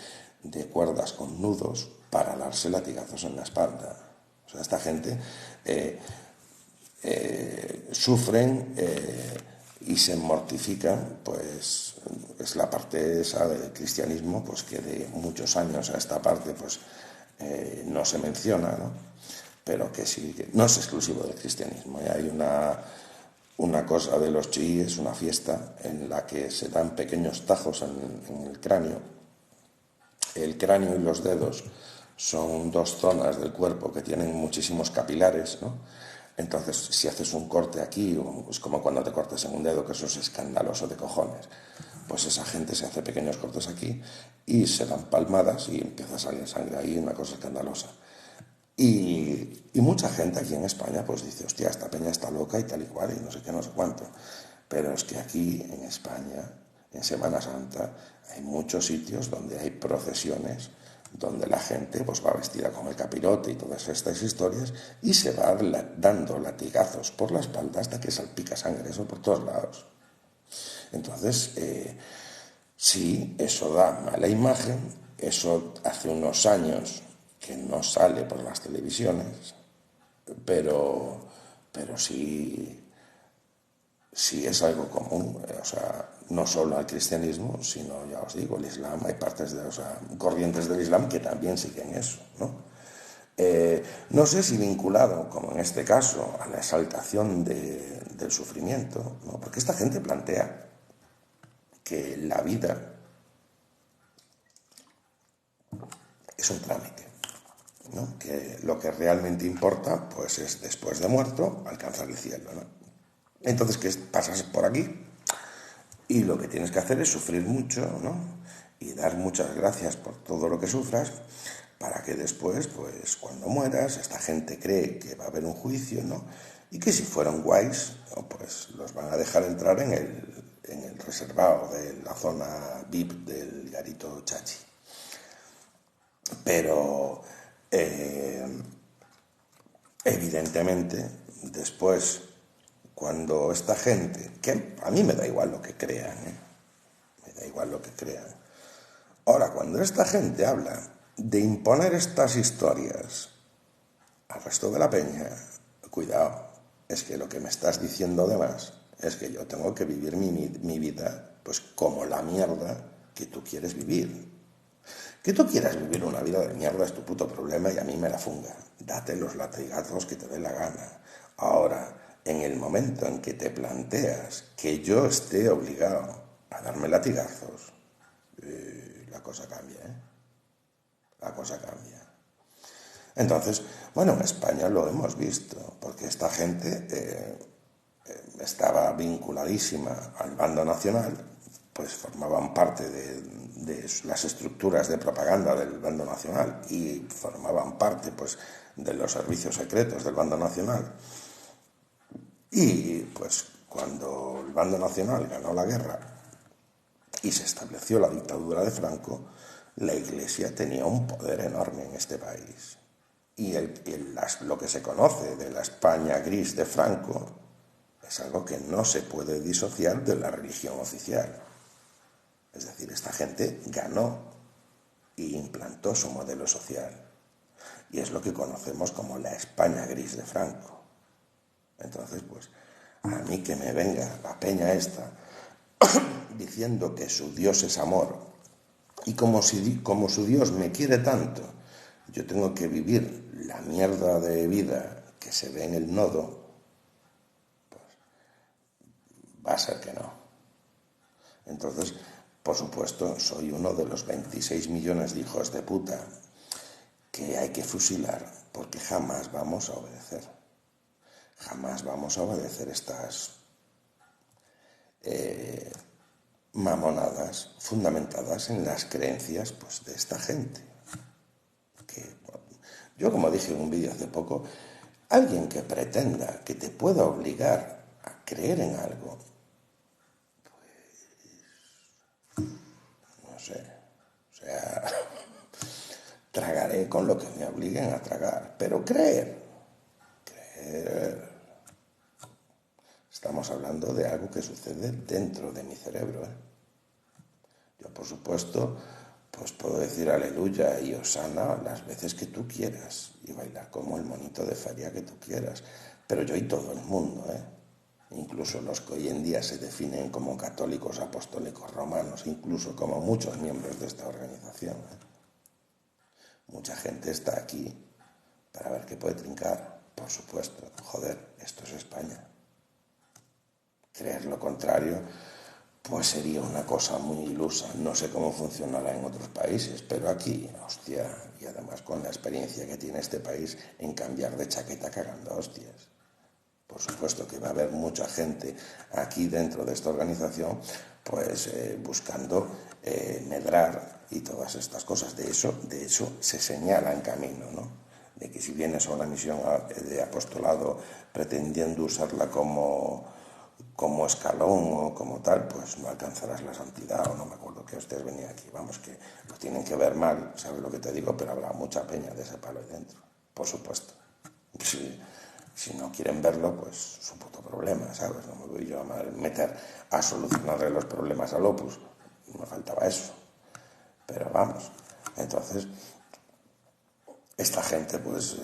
cuerdas con nudos para darse latigazos en la espalda. O sea, esta gente sufren y se mortifican, pues es la parte esa del cristianismo, pues que de muchos años a esta parte pues no se menciona, ¿no?, pero que sí, que no es exclusivo del cristianismo. Y hay una cosa de los chiíes, una fiesta en la que se dan pequeños tajos en el cráneo. El cráneo y los dedos son dos zonas del cuerpo que tienen muchísimos capilares, ¿no? Entonces, si haces un corte aquí, es como cuando te cortas en un dedo, que eso es escandaloso de cojones. Pues esa gente se hace pequeños cortes aquí y se dan palmadas y empieza a salir sangre ahí, una cosa escandalosa. Y mucha gente aquí en España pues dice, hostia, esta peña está loca y tal y cual, y no sé qué, no sé cuánto. Pero es que aquí en España, en Semana Santa, hay muchos sitios donde hay procesiones, donde la gente pues va vestida con el capirote y todas estas historias y se va dando latigazos por la espalda hasta que salpica sangre, eso por todos lados. Entonces, sí, eso da mala imagen, eso hace unos años que no sale por las televisiones, pero sí es algo común, o sea, no solo al cristianismo, sino, ya os digo, el Islam, hay partes corrientes del Islam que también siguen eso, ¿no? No sé si vinculado, como en este caso, a la exaltación del sufrimiento, ¿no?, porque esta gente plantea que la vida es un trámite, ¿no?, que lo que realmente importa pues es después de muerto alcanzar el cielo, ¿no? Entonces, que pasas por aquí y lo que tienes que hacer es sufrir mucho, ¿no?, y dar muchas gracias por todo lo que sufras para que después, pues cuando mueras, esta gente cree que va a haber un juicio, ¿no?, y que si fueron guays, ¿no?, pues los van a dejar entrar en el reservado de la zona VIP del Garito Chachi. Pero evidentemente después, cuando esta gente, que a mí me da igual lo que crean, me da igual lo que crean, ahora cuando esta gente habla de imponer estas historias al resto de la peña, cuidado, es que lo que me estás diciendo además es que yo tengo que vivir mi vida pues como la mierda que tú quieres vivir. Que tú quieras vivir una vida de mierda es tu puto problema y a mí me la funga. Date los latigazos que te dé la gana. Ahora, en el momento en que te planteas que yo esté obligado a darme latigazos, la cosa cambia, ¿eh? La cosa cambia. Entonces, bueno, en España lo hemos visto, porque esta gente estaba vinculadísima al bando nacional, pues formaban parte de las estructuras de propaganda del bando nacional y formaban parte, pues, de los servicios secretos del bando nacional. Y, pues, cuando el bando nacional ganó la guerra y se estableció la dictadura de Franco, la Iglesia tenía un poder enorme en este país. Y lo que se conoce de la España gris de Franco es algo que no se puede disociar de la religión oficial. Es decir, esta gente ganó y implantó su modelo social. Y es lo que conocemos como la España gris de Franco. Entonces, pues, a mí que me venga la peña esta diciendo que su Dios es amor y como su Dios me quiere tanto, yo tengo que vivir la mierda de vida que se ve en el nodo, pues va a ser que no. Entonces, por supuesto, soy uno de los 26 millones de hijos de puta que hay que fusilar porque jamás vamos a obedecer. Jamás vamos a obedecer estas mamonadas fundamentadas en las creencias, pues, de esta gente. Que, yo, como dije en un vídeo hace poco, alguien que pretenda que te pueda obligar a creer en algo, pues, no sé, o sea, tragaré con lo que me obliguen a tragar, pero creer, estamos hablando de algo que sucede dentro de mi cerebro, ¿eh? Yo, por supuesto, pues puedo decir aleluya y osana las veces que tú quieras y bailar como el monito de feria que tú quieras, pero yo y todo el mundo, incluso los que hoy en día se definen como católicos apostólicos romanos, incluso como muchos miembros de esta organización, mucha gente está aquí para ver qué puede trincar, por supuesto. Joder, esto es España. Creer lo contrario, pues sería una cosa muy ilusa. No sé cómo funcionará en otros países, pero aquí, hostia, y además con la experiencia que tiene este país en cambiar de chaqueta cagando hostias. Por supuesto que va a haber mucha gente aquí dentro de esta organización, pues buscando medrar y todas estas cosas. De eso se señala en camino, ¿no? De que si vienes a una misión de apostolado pretendiendo usarla como escalón o como tal, pues no alcanzarás la santidad, o no me acuerdo que ustedes venían aquí. Vamos, que lo tienen que ver mal, ¿sabes lo que te digo? Pero habrá mucha peña de ese palo ahí dentro, por supuesto. Si no quieren verlo, pues su puto problema, ¿sabes? No me voy yo a meter a solucionarle los problemas al Opus, me faltaba eso. Pero vamos, entonces, esta gente, pues,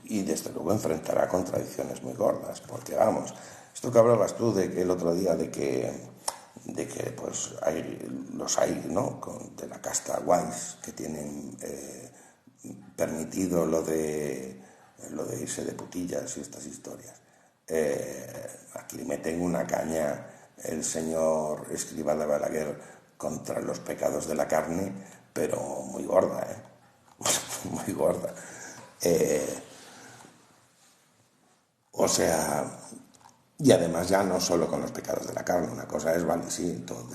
y desde luego enfrentará contradicciones muy gordas, porque vamos, esto que hablabas tú de que el otro día, de que pues los hay, ¿no? De la casta guays que tienen permitido lo de irse de putillas y estas historias. Aquí meten una caña el señor Escrivá de Balaguer contra los pecados de la carne, pero muy gorda, muy gorda. O sea, y además ya no solo con los pecados de la carne, una cosa es, vale, sí, todo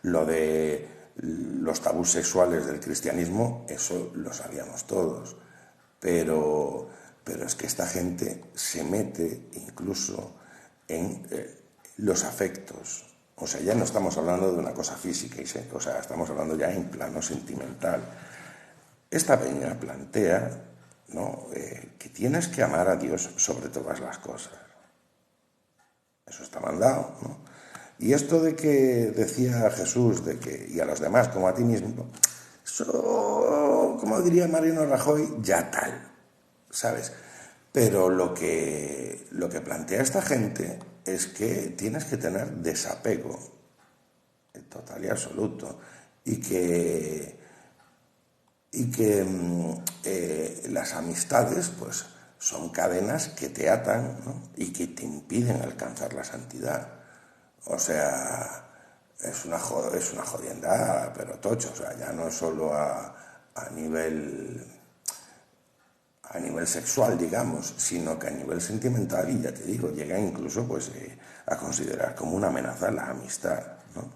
lo de los tabús sexuales del cristianismo, eso lo sabíamos todos, pero es que esta gente se mete incluso en los afectos. O sea, ya no estamos hablando de una cosa física, o sea, estamos hablando ya en plano sentimental. Esta peña plantea, ¿no?, que tienes que amar a Dios sobre todas las cosas. Eso está mandado, ¿no? Y esto de que decía Jesús, de que y a los demás como a ti mismo, eso, como diría Mariano Rajoy, ya tal, ¿sabes? Pero lo que plantea esta gente es que tienes que tener desapego total y absoluto. y que las amistades pues son cadenas que te atan, ¿no? Y que te impiden alcanzar la santidad. O sea, es una jodienda, pero tocho. O sea, ya no es solo a nivel sexual, digamos, sino que a nivel sentimental, y ya te digo, llega incluso pues a considerar como una amenaza la amistad, ¿no?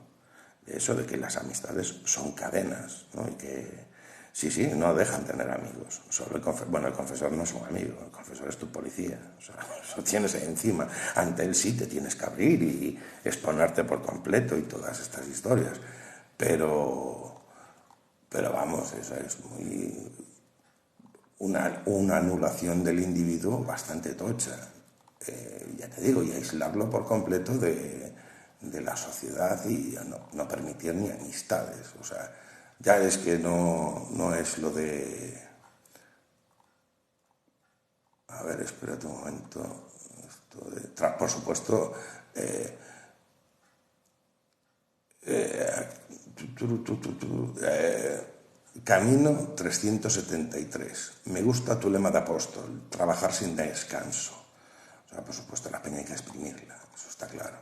Eso de que las amistades son cadenas, ¿no? Y que sí, no dejan tener amigos. Solo el confesor no es un amigo, el confesor es tu policía. O sea, eso tienes ahí encima. Ante él sí te tienes que abrir y exponerte por completo y todas estas historias. Pero vamos, esa es muy una anulación del individuo bastante tocha. Ya te digo, y aislarlo por completo de la sociedad y no permitir ni amistades. O sea, ya es que no es lo de... A ver, espérate un momento. Por supuesto, Camino 373. Me gusta tu lema de apóstol, trabajar sin descanso. O sea, por supuesto, la peña hay que exprimirla, eso está claro.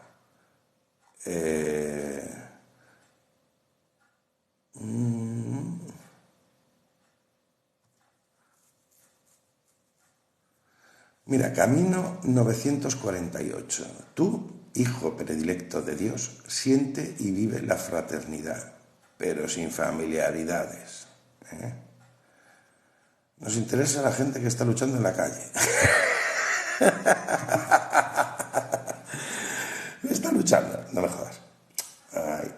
Mira, Camino 948. Tú, hijo predilecto de Dios, siente y vive la fraternidad, pero sin familiaridades. Nos interesa la gente que está luchando en la calle. Está luchando, no me jodas. Ay.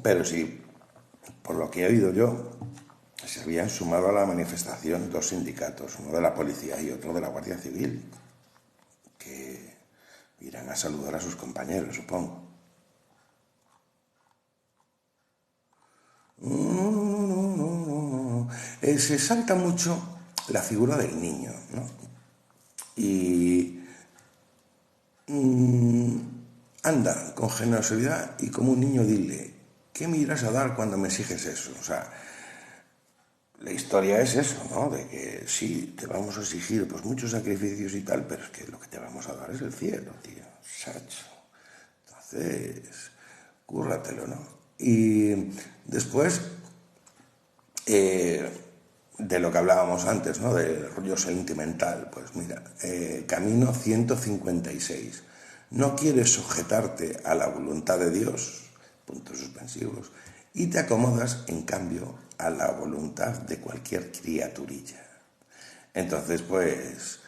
Pero sí, por lo que he oído yo, se habían sumado a la manifestación dos sindicatos, uno de la policía y otro de la Guardia Civil, que irán a saludar a sus compañeros, supongo. Se salta mucho la figura del niño, ¿no? Y anda con generosidad y como un niño dile, ¿qué me irás a dar cuando me exiges eso? O sea, la historia es eso, ¿no? De que sí, te vamos a exigir pues muchos sacrificios y tal, pero es que lo que te vamos a dar es el cielo, tío. Sacho. Entonces, cúrratelo, ¿no? Y después, de lo que hablábamos antes, ¿no? Del rollo sentimental, pues mira, Camino 156. No quieres sujetarte a la voluntad de Dios, puntos suspensivos, y te acomodas, en cambio, a la voluntad de cualquier criaturilla. Entonces, pues,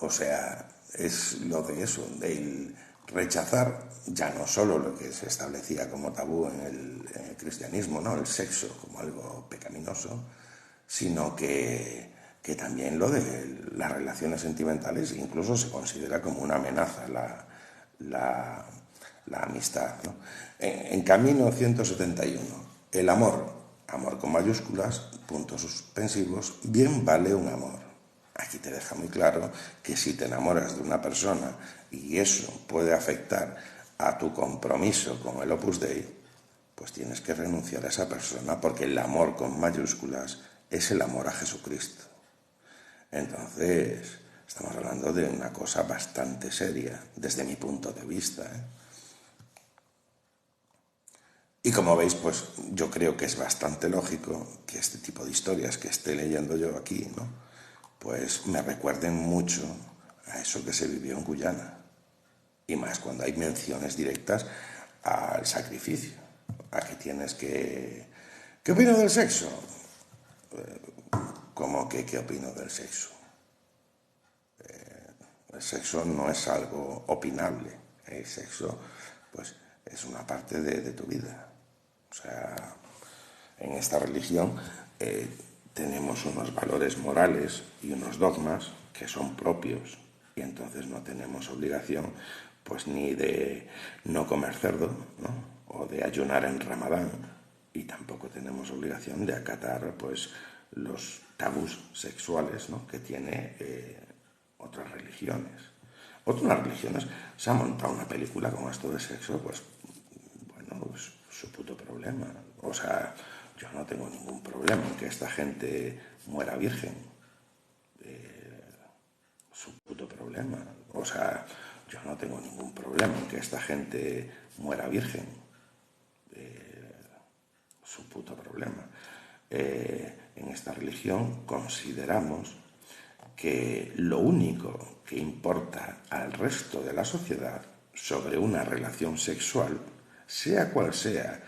o sea, es lo de eso, del rechazar ya no solo lo que se establecía como tabú en el cristianismo, ¿no? El sexo como algo pecaminoso, sino que también lo de las relaciones sentimentales incluso se considera como una amenaza la amistad, ¿no? En Camino 171, el amor con mayúsculas, puntos suspensivos, bien vale un amor. Aquí te deja muy claro que si te enamoras de una persona y eso puede afectar a tu compromiso con el Opus Dei, pues tienes que renunciar a esa persona, porque el amor con mayúsculas es el amor a Jesucristo. Entonces, estamos hablando de una cosa bastante seria, desde mi punto de vista, ¿eh? Y como veis, pues yo creo que es bastante lógico que este tipo de historias que esté leyendo yo aquí, ¿no? Pues me recuerden mucho a eso que se vivió en Guyana. Y más cuando hay menciones directas al sacrificio, a que tienes que... ¿Qué opino del sexo? ¿Cómo que qué opino del sexo? El sexo no es algo opinable. El sexo, pues, es una parte de tu vida. O sea, en esta religión tenemos unos valores morales y unos dogmas que son propios, y entonces no tenemos obligación pues ni de no comer cerdo, ¿no? O de ayunar en Ramadán, y tampoco tenemos obligación de acatar pues los tabús sexuales, ¿no? Que tiene otras religiones. Otras religiones se han montado una película con esto de sexo, pues bueno, pues su puto problema. O sea, yo no tengo ningún problema en que esta gente muera virgen. Su puto problema. O sea, yo no tengo ningún problema en que esta gente muera virgen. Su puto problema. En esta religión consideramos que lo único que importa al resto de la sociedad sobre una relación sexual, sea cual sea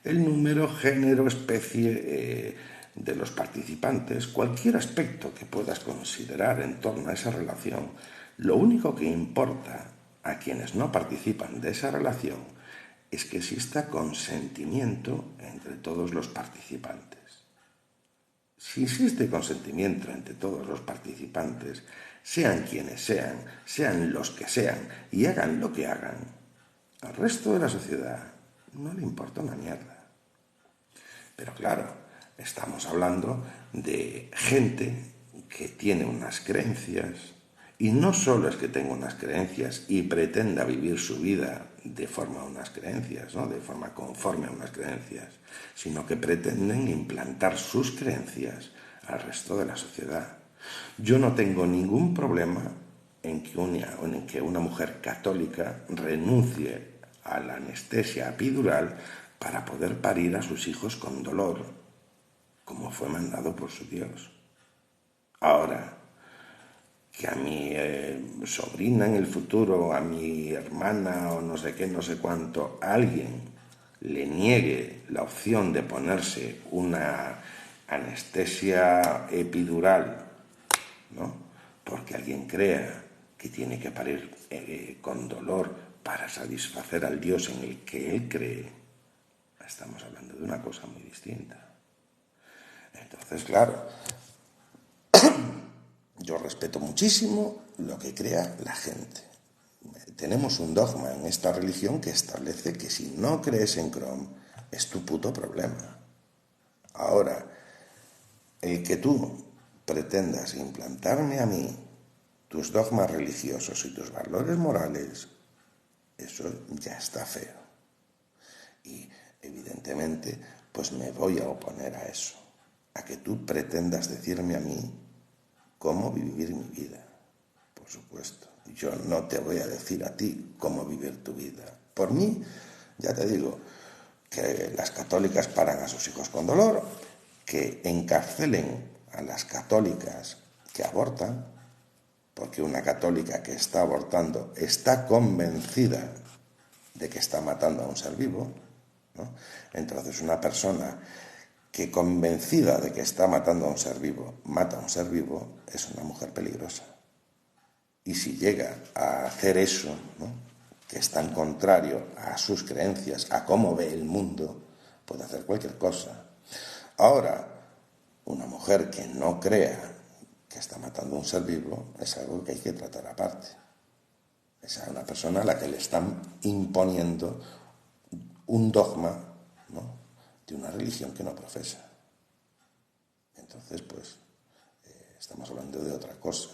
el número, género, especie de los participantes, cualquier aspecto que puedas considerar en torno a esa relación, lo único que importa a quienes no participan de esa relación es que exista consentimiento entre todos los participantes. Si existe consentimiento entre todos los participantes, sean quienes sean los que sean y hagan lo que hagan, al resto de la sociedad no le importa una mierda. Pero claro, estamos hablando de gente que tiene unas creencias, y no solo es que tenga unas creencias y pretenda vivir su vida de forma a unas creencias, ¿no? De forma conforme a unas creencias, sino que pretenden implantar sus creencias al resto de la sociedad. Yo no tengo ningún problema en que una mujer católica renuncie a la anestesia epidural para poder parir a sus hijos con dolor, como fue mandado por su Dios. Ahora, que a mi sobrina en el futuro, a mi hermana o no sé qué, no sé cuánto, a alguien le niegue la opción de ponerse una anestesia epidural, ¿no? Porque alguien crea que tiene que parir con dolor para satisfacer al Dios en el que él cree, estamos hablando de una cosa muy distinta. Entonces, claro, yo respeto muchísimo lo que crea la gente. Tenemos un dogma en esta religión que establece que si no crees en Chrome es tu puto problema. Ahora, el que tú pretendas implantarme a mí tus dogmas religiosos y tus valores morales, eso ya está feo. Y evidentemente, pues me voy a oponer a eso, a que tú pretendas decirme a mí cómo vivir mi vida. Por supuesto, yo no te voy a decir a ti cómo vivir tu vida. Por mí, ya te digo, que las católicas paran a sus hijos con dolor, que encarcelen a las católicas que abortan, porque una católica que está abortando está convencida de que está matando a un ser vivo, ¿no? Entonces una persona que convencida de que está matando a un ser vivo, mata a un ser vivo, es una mujer peligrosa. Y si llega a hacer eso, ¿no?, que es tan contrario a sus creencias, a cómo ve el mundo, puede hacer cualquier cosa. Ahora, una mujer que no crea que está matando a un ser vivo es algo que hay que tratar aparte. Es una persona a la que le están imponiendo un dogma, ¿no?, de una religión que no profesa. Entonces, pues, estamos hablando de otra cosa.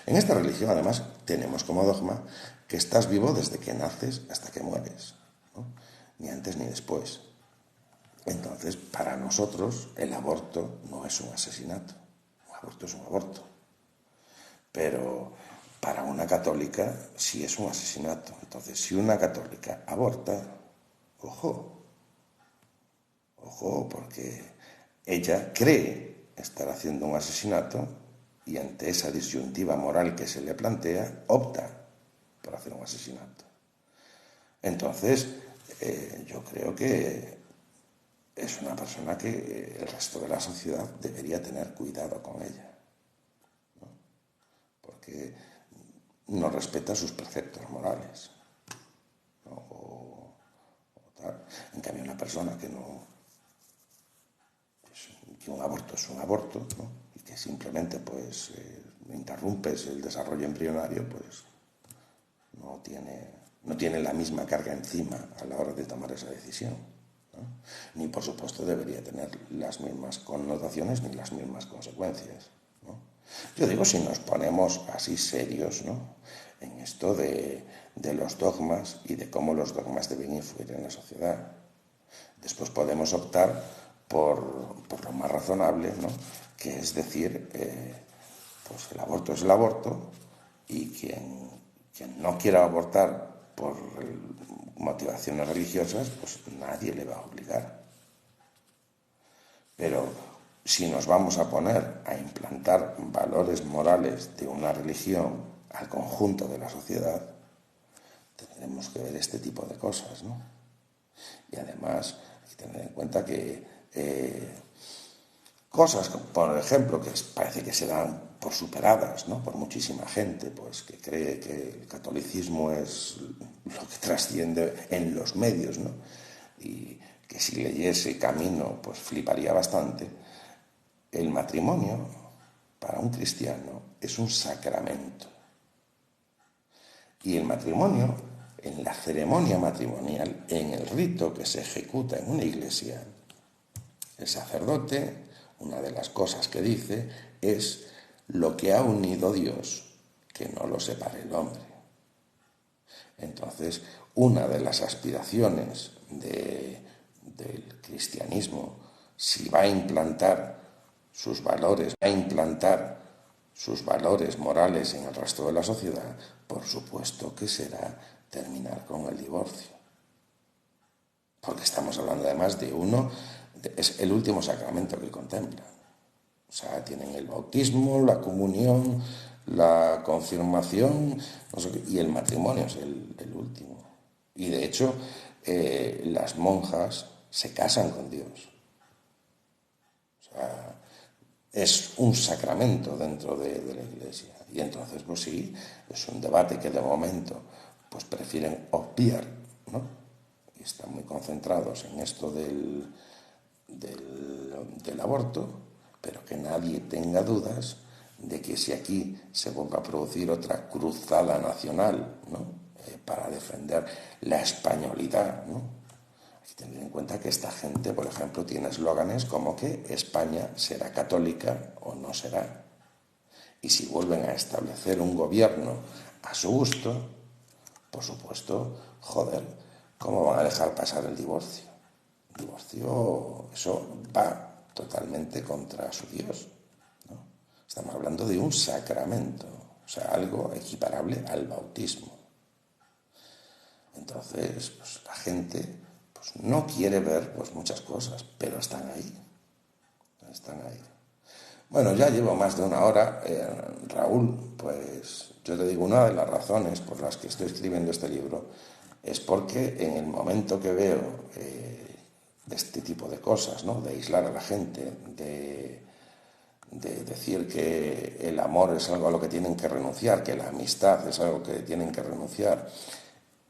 En esta religión, además, tenemos como dogma que estás vivo desde que naces hasta que mueres, ¿no? Ni antes ni después. Entonces, para nosotros, el aborto no es un asesinato. Un aborto es un aborto. Pero para una católica sí es un asesinato. Entonces, si una católica aborta, ojo, porque ella cree estar haciendo un asesinato y ante esa disyuntiva moral que se le plantea, opta por hacer un asesinato. Entonces, yo creo que es una persona que el resto de la sociedad debería tener cuidado con ella, ¿no? Porque no respeta sus preceptos morales, ¿no? O tal. En cambio, una persona que no, que un aborto es un aborto, ¿no?, y que simplemente pues interrumpes el desarrollo embrionario, pues no tiene la misma carga encima a la hora de tomar esa decisión, ¿no? Ni por supuesto debería tener las mismas connotaciones ni las mismas consecuencias, ¿no? Yo digo, si nos ponemos así serios, ¿no?, en esto de los dogmas y de cómo los dogmas deben influir en la sociedad. Después podemos optar por lo más razonable, ¿no? Que es decir, pues el aborto es el aborto, y quien no quiera abortar por motivaciones religiosas, pues nadie le va a obligar. Pero si nos vamos a poner a implantar valores morales de una religión al conjunto de la sociedad, tendremos que ver este tipo de cosas, ¿no? Y además hay que tener en cuenta que cosas, por ejemplo, que parece que se dan por superadas, ¿no? Por muchísima gente, pues que cree que el catolicismo es lo que trasciende en los medios, ¿no? Y que si leyese Camino, pues fliparía bastante. El matrimonio, para un cristiano, es un sacramento. Y el matrimonio, en la ceremonia matrimonial, en el rito que se ejecuta en una iglesia, el sacerdote, una de las cosas que dice es: lo que ha unido Dios, que no lo separe el hombre. Entonces, una de las aspiraciones del cristianismo, si va a implantar sus valores, morales en el resto de la sociedad, por supuesto que será terminar con el divorcio. Porque estamos hablando además es el último sacramento que contemplan. O sea, tienen el bautismo, la comunión, la confirmación, no sé qué, y el matrimonio es el último. Y de hecho, las monjas se casan con Dios. O sea, es un sacramento dentro de la Iglesia. Y entonces, pues sí, es un debate que de momento pues prefieren obviar, ¿no? Y están muy concentrados en esto del aborto, pero que nadie tenga dudas de que si aquí se vuelve a producir otra cruzada nacional, ¿no? Para defender la españolidad, ¿no? Hay que tener en cuenta que esta gente, por ejemplo, tiene eslóganes como que España será católica o no será. Y si vuelven a establecer un gobierno a su gusto, por supuesto, joder, ¿cómo van a dejar pasar el divorcio? El divorcio, eso va totalmente contra su Dios, ¿no? Estamos hablando de un sacramento, o sea, algo equiparable al bautismo. Entonces, pues la gente pues, no quiere ver pues, muchas cosas, pero están ahí. Están ahí. Bueno, ya llevo más de una hora. Raúl, pues yo te digo, una de las razones por las que estoy escribiendo este libro es porque en el momento que veo de este tipo de cosas, ¿no? De aislar a la gente, de decir que el amor es algo a lo que tienen que renunciar, que la amistad es algo que tienen que renunciar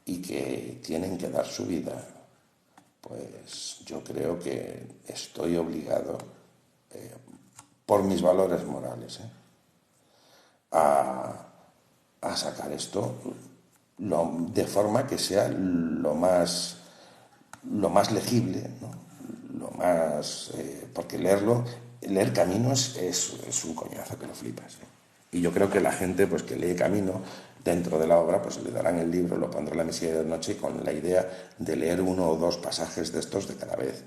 y que tienen que dar su vida, pues yo creo que estoy obligado, por mis valores morales, a sacar esto de forma que sea lo más legible, ¿no? Porque leer Camino es un coñazo que lo flipas, ¿eh? Y yo creo que la gente pues que lee Camino dentro de la obra, pues le darán el libro, lo pondrá en la mesilla de noche con la idea de leer uno o dos pasajes de estos de cada vez.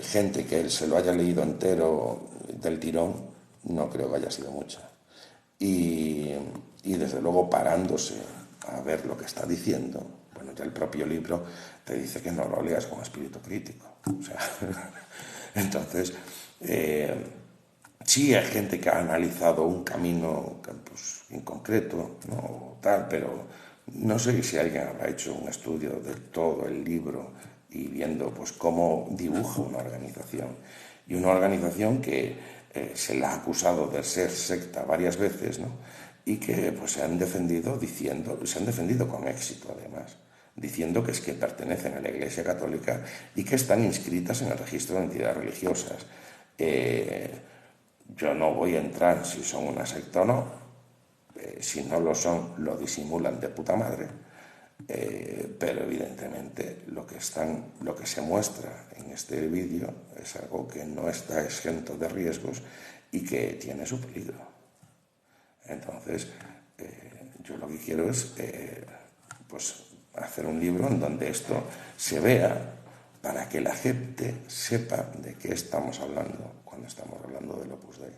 Gente que se lo haya leído entero del tirón, no creo que haya sido mucha. Y desde luego parándose a ver lo que está diciendo, bueno, ya el propio libro te dice que no lo leas con espíritu crítico. O sea, entonces, sí hay gente que ha analizado un camino pues, en concreto, ¿no? Tal, pero no sé si alguien habrá hecho un estudio de todo el libro y viendo pues cómo dibuja una organización. Y una organización que se la ha acusado de ser secta varias veces, ¿no? Y que pues se han defendido con éxito además, diciendo que es que pertenecen a la Iglesia Católica y que están inscritas en el registro de entidades religiosas. Yo no voy a entrar si son una secta o no. Si no lo son, lo disimulan de puta madre. Pero evidentemente lo que se muestra en este vídeo es algo que no está exento de riesgos y que tiene su peligro. Entonces, Yo lo que quiero es pues hacer un libro en donde esto se vea para que la gente sepa de qué estamos hablando cuando estamos hablando del Opus Dei.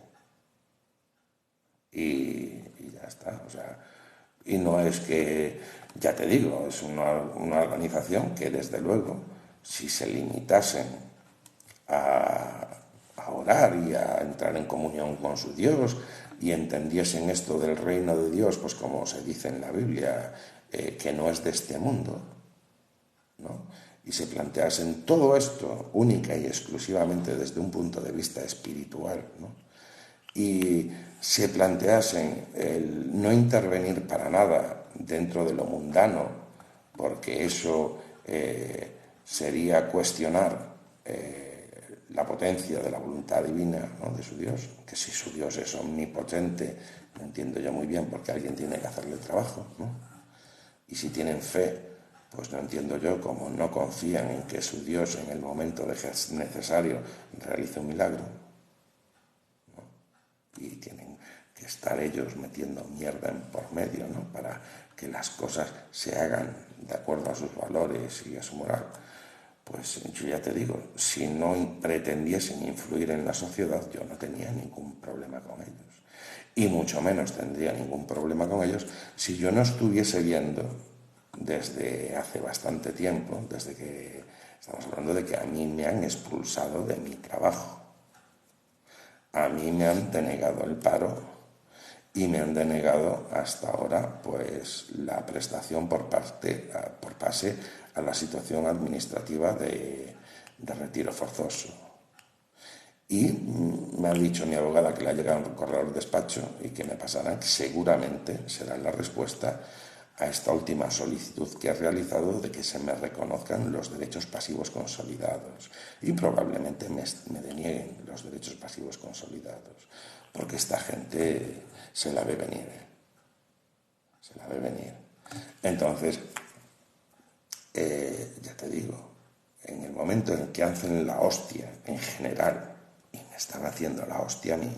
Y ya está, o sea, y no es que, ya te digo, es una organización que desde luego, si se limitasen a orar y a entrar en comunión con su Dios y entendiesen esto del reino de Dios, pues como se dice en la Biblia, que no es de este mundo, ¿no? Y se planteasen todo esto única y exclusivamente desde un punto de vista espiritual, ¿no? Y se planteasen el no intervenir para nada dentro de lo mundano, porque eso sería cuestionar la potencia de la voluntad divina, ¿no?, de su Dios, que si su Dios es omnipotente, no entiendo yo muy bien porque alguien tiene que hacerle el trabajo, ¿no? Y si tienen fe, pues no entiendo yo cómo no confían en que su Dios en el momento necesario realice un milagro, ¿no? Y tienen que estar ellos metiendo mierda por medio, ¿no?, para que las cosas se hagan de acuerdo a sus valores y a su moral. Pues yo ya te digo, si no pretendiesen influir en la sociedad, yo no tenía ningún problema con ellos. Y mucho menos tendría ningún problema con ellos si yo no estuviese viendo desde hace bastante tiempo, desde que estamos hablando de que a mí me han expulsado de mi trabajo. A mí me han denegado el paro y me han denegado hasta ahora pues la prestación por pase a la situación administrativa de retiro forzoso. Y me ha dicho mi abogada que le ha llegado un correo al despacho y que me pasará, que seguramente será la respuesta a esta última solicitud que he realizado de que se me reconozcan los derechos pasivos consolidados y probablemente me denieguen los derechos pasivos consolidados, porque esta gente se la ve venir, se la ve venir. Entonces, ya te digo, en el momento en que hacen la hostia en general y me están haciendo la hostia a mí,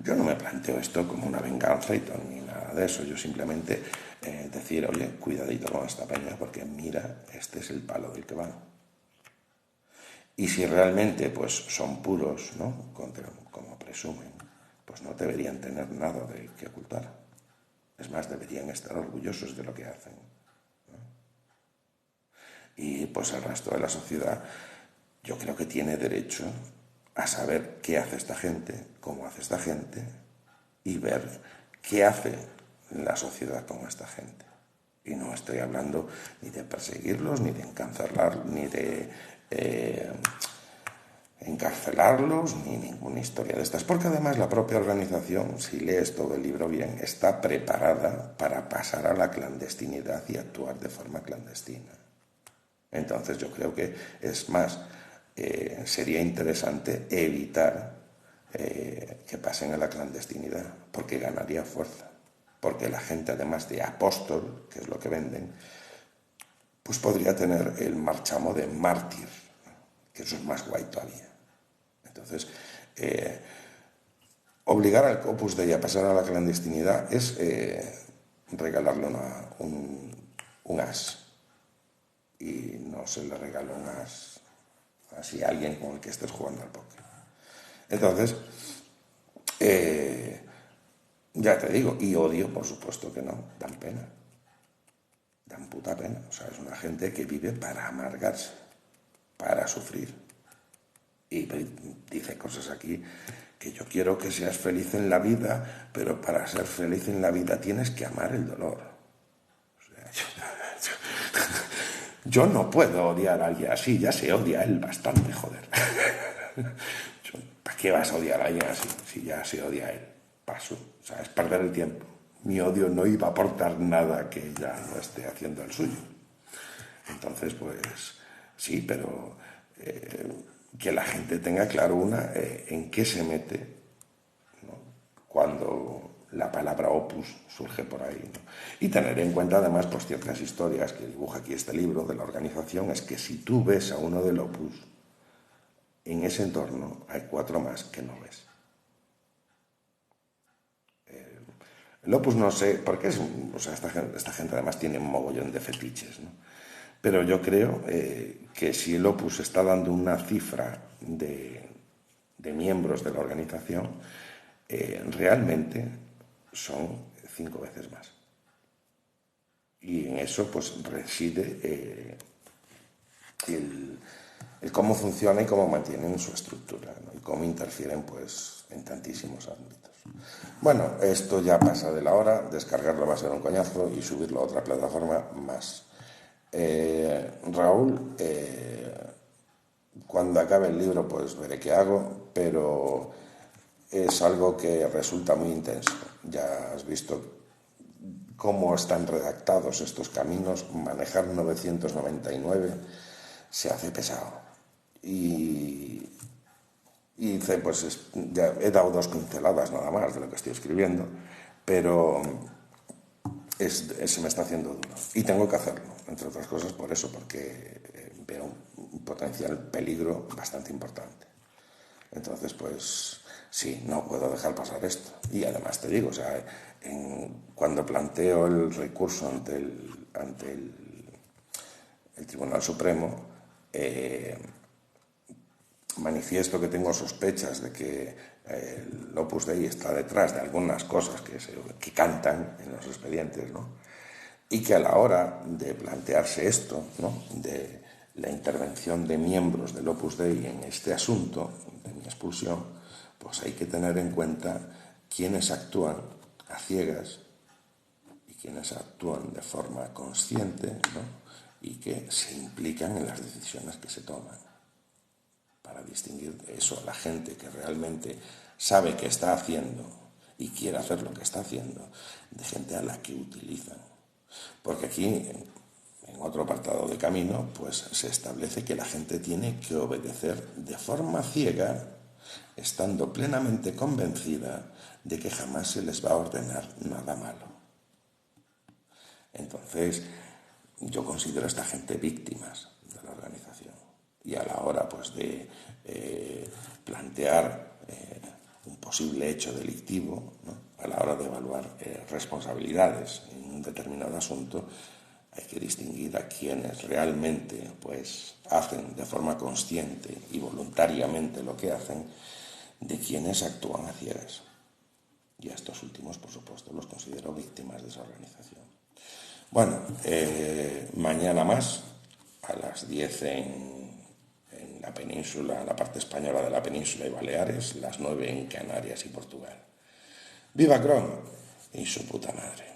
yo no me planteo esto como una venganza ni nada de eso. Yo simplemente decir, oye, cuidadito con esta peña porque mira, este es el palo del que van. Y si realmente pues son puros, ¿no?, como presumen, pues no deberían tener nada de que ocultar. Es más, deberían estar orgullosos de lo que hacen, ¿no? Y pues el resto de la sociedad, yo creo que tiene derecho a saber qué hace esta gente, cómo hace esta gente y ver qué hace la sociedad con esta gente. Y no estoy hablando ni de perseguirlos, ni de encarcelarlos, ni ninguna historia de estas, porque además la propia organización, si lees todo el libro bien, está preparada para pasar a la clandestinidad y actuar de forma clandestina. Entonces yo creo que es más, sería interesante evitar que pasen a la clandestinidad, porque ganaría fuerza, porque la gente, además de apóstol, que es lo que venden, pues podría tener el marchamo de mártir, que eso es más guay todavía. Entonces, obligar al Opus Dei a pasar a la clandestinidad es regalarle un as. Y no se le regala un as así a alguien con el que estés jugando al póker. Entonces, ya te digo, y odio, por supuesto que no, dan pena. Dan puta pena. O sea, es una gente que vive para amargarse, para sufrir. Y dice cosas aquí que yo quiero que seas feliz en la vida, pero para ser feliz en la vida tienes que amar el dolor. O sea, yo no puedo odiar a alguien así, ya se odia a él bastante, joder. ¿Para qué vas a odiar a alguien así si ya se odia a él? Paso, o sea, es perder el tiempo. Mi odio no iba a aportar nada que ya no esté haciendo el suyo. Entonces, pues sí, pero que la gente tenga claro en qué se mete, ¿no?, cuando la palabra opus surge por ahí, ¿no? Y tener en cuenta además pues ciertas historias que dibuja aquí este libro de la organización, es que si tú ves a uno del opus, en ese entorno hay 4 más que no ves. El Opus no sé, porque o sea, esta gente además tiene un mogollón de fetiches, ¿no? Pero yo creo que si el Opus está dando una cifra de miembros de la organización, realmente son 5 veces más. Y en eso pues reside el cómo funciona y cómo mantienen su estructura, ¿no? Y cómo interfieren pues en tantísimos ámbitos. Bueno, esto ya pasa de la hora, descargarlo va a ser un coñazo y subirlo a otra plataforma más. Raúl, cuando acabe el libro pues veré qué hago, pero es algo que resulta muy intenso. Ya has visto cómo están redactados estos caminos. Manejar 999 se hace pesado. Y hice, pues ya he dado 2 pinceladas nada más de lo que estoy escribiendo, pero se me está haciendo duro. Y tengo que hacerlo, entre otras cosas por eso, porque veo un potencial peligro bastante importante. Entonces, pues sí, no puedo dejar pasar esto. Y además te digo, o sea, cuando planteo el recurso ante el Tribunal Supremo, manifiesto que tengo sospechas de que el Opus Dei está detrás de algunas cosas que cantan en los expedientes, ¿no? Y que a la hora de plantearse esto, ¿no?, de la intervención de miembros del Opus Dei en este asunto de mi expulsión, pues hay que tener en cuenta quiénes actúan a ciegas y quiénes actúan de forma consciente, ¿no?, y que se implican en las decisiones que se toman, para distinguir eso, la gente que realmente sabe qué está haciendo y quiere hacer lo que está haciendo, de gente a la que utilizan. Porque aquí, en otro apartado de camino, pues se establece que la gente tiene que obedecer de forma ciega, estando plenamente convencida de que jamás se les va a ordenar nada malo. Entonces, yo considero a esta gente víctimas de la organización. Y a la hora pues de plantear un posible hecho delictivo, ¿no?, a la hora de evaluar responsabilidades en un determinado asunto, hay que distinguir a quienes realmente pues hacen de forma consciente y voluntariamente lo que hacen, de quienes actúan a ciegas. Y a estos últimos, por supuesto, los considero víctimas de esa organización. Bueno, mañana más, a las 10 en la península, la parte española de la península y Baleares, las 9 en Canarias y Portugal. ¡Viva Cron! Y su puta madre.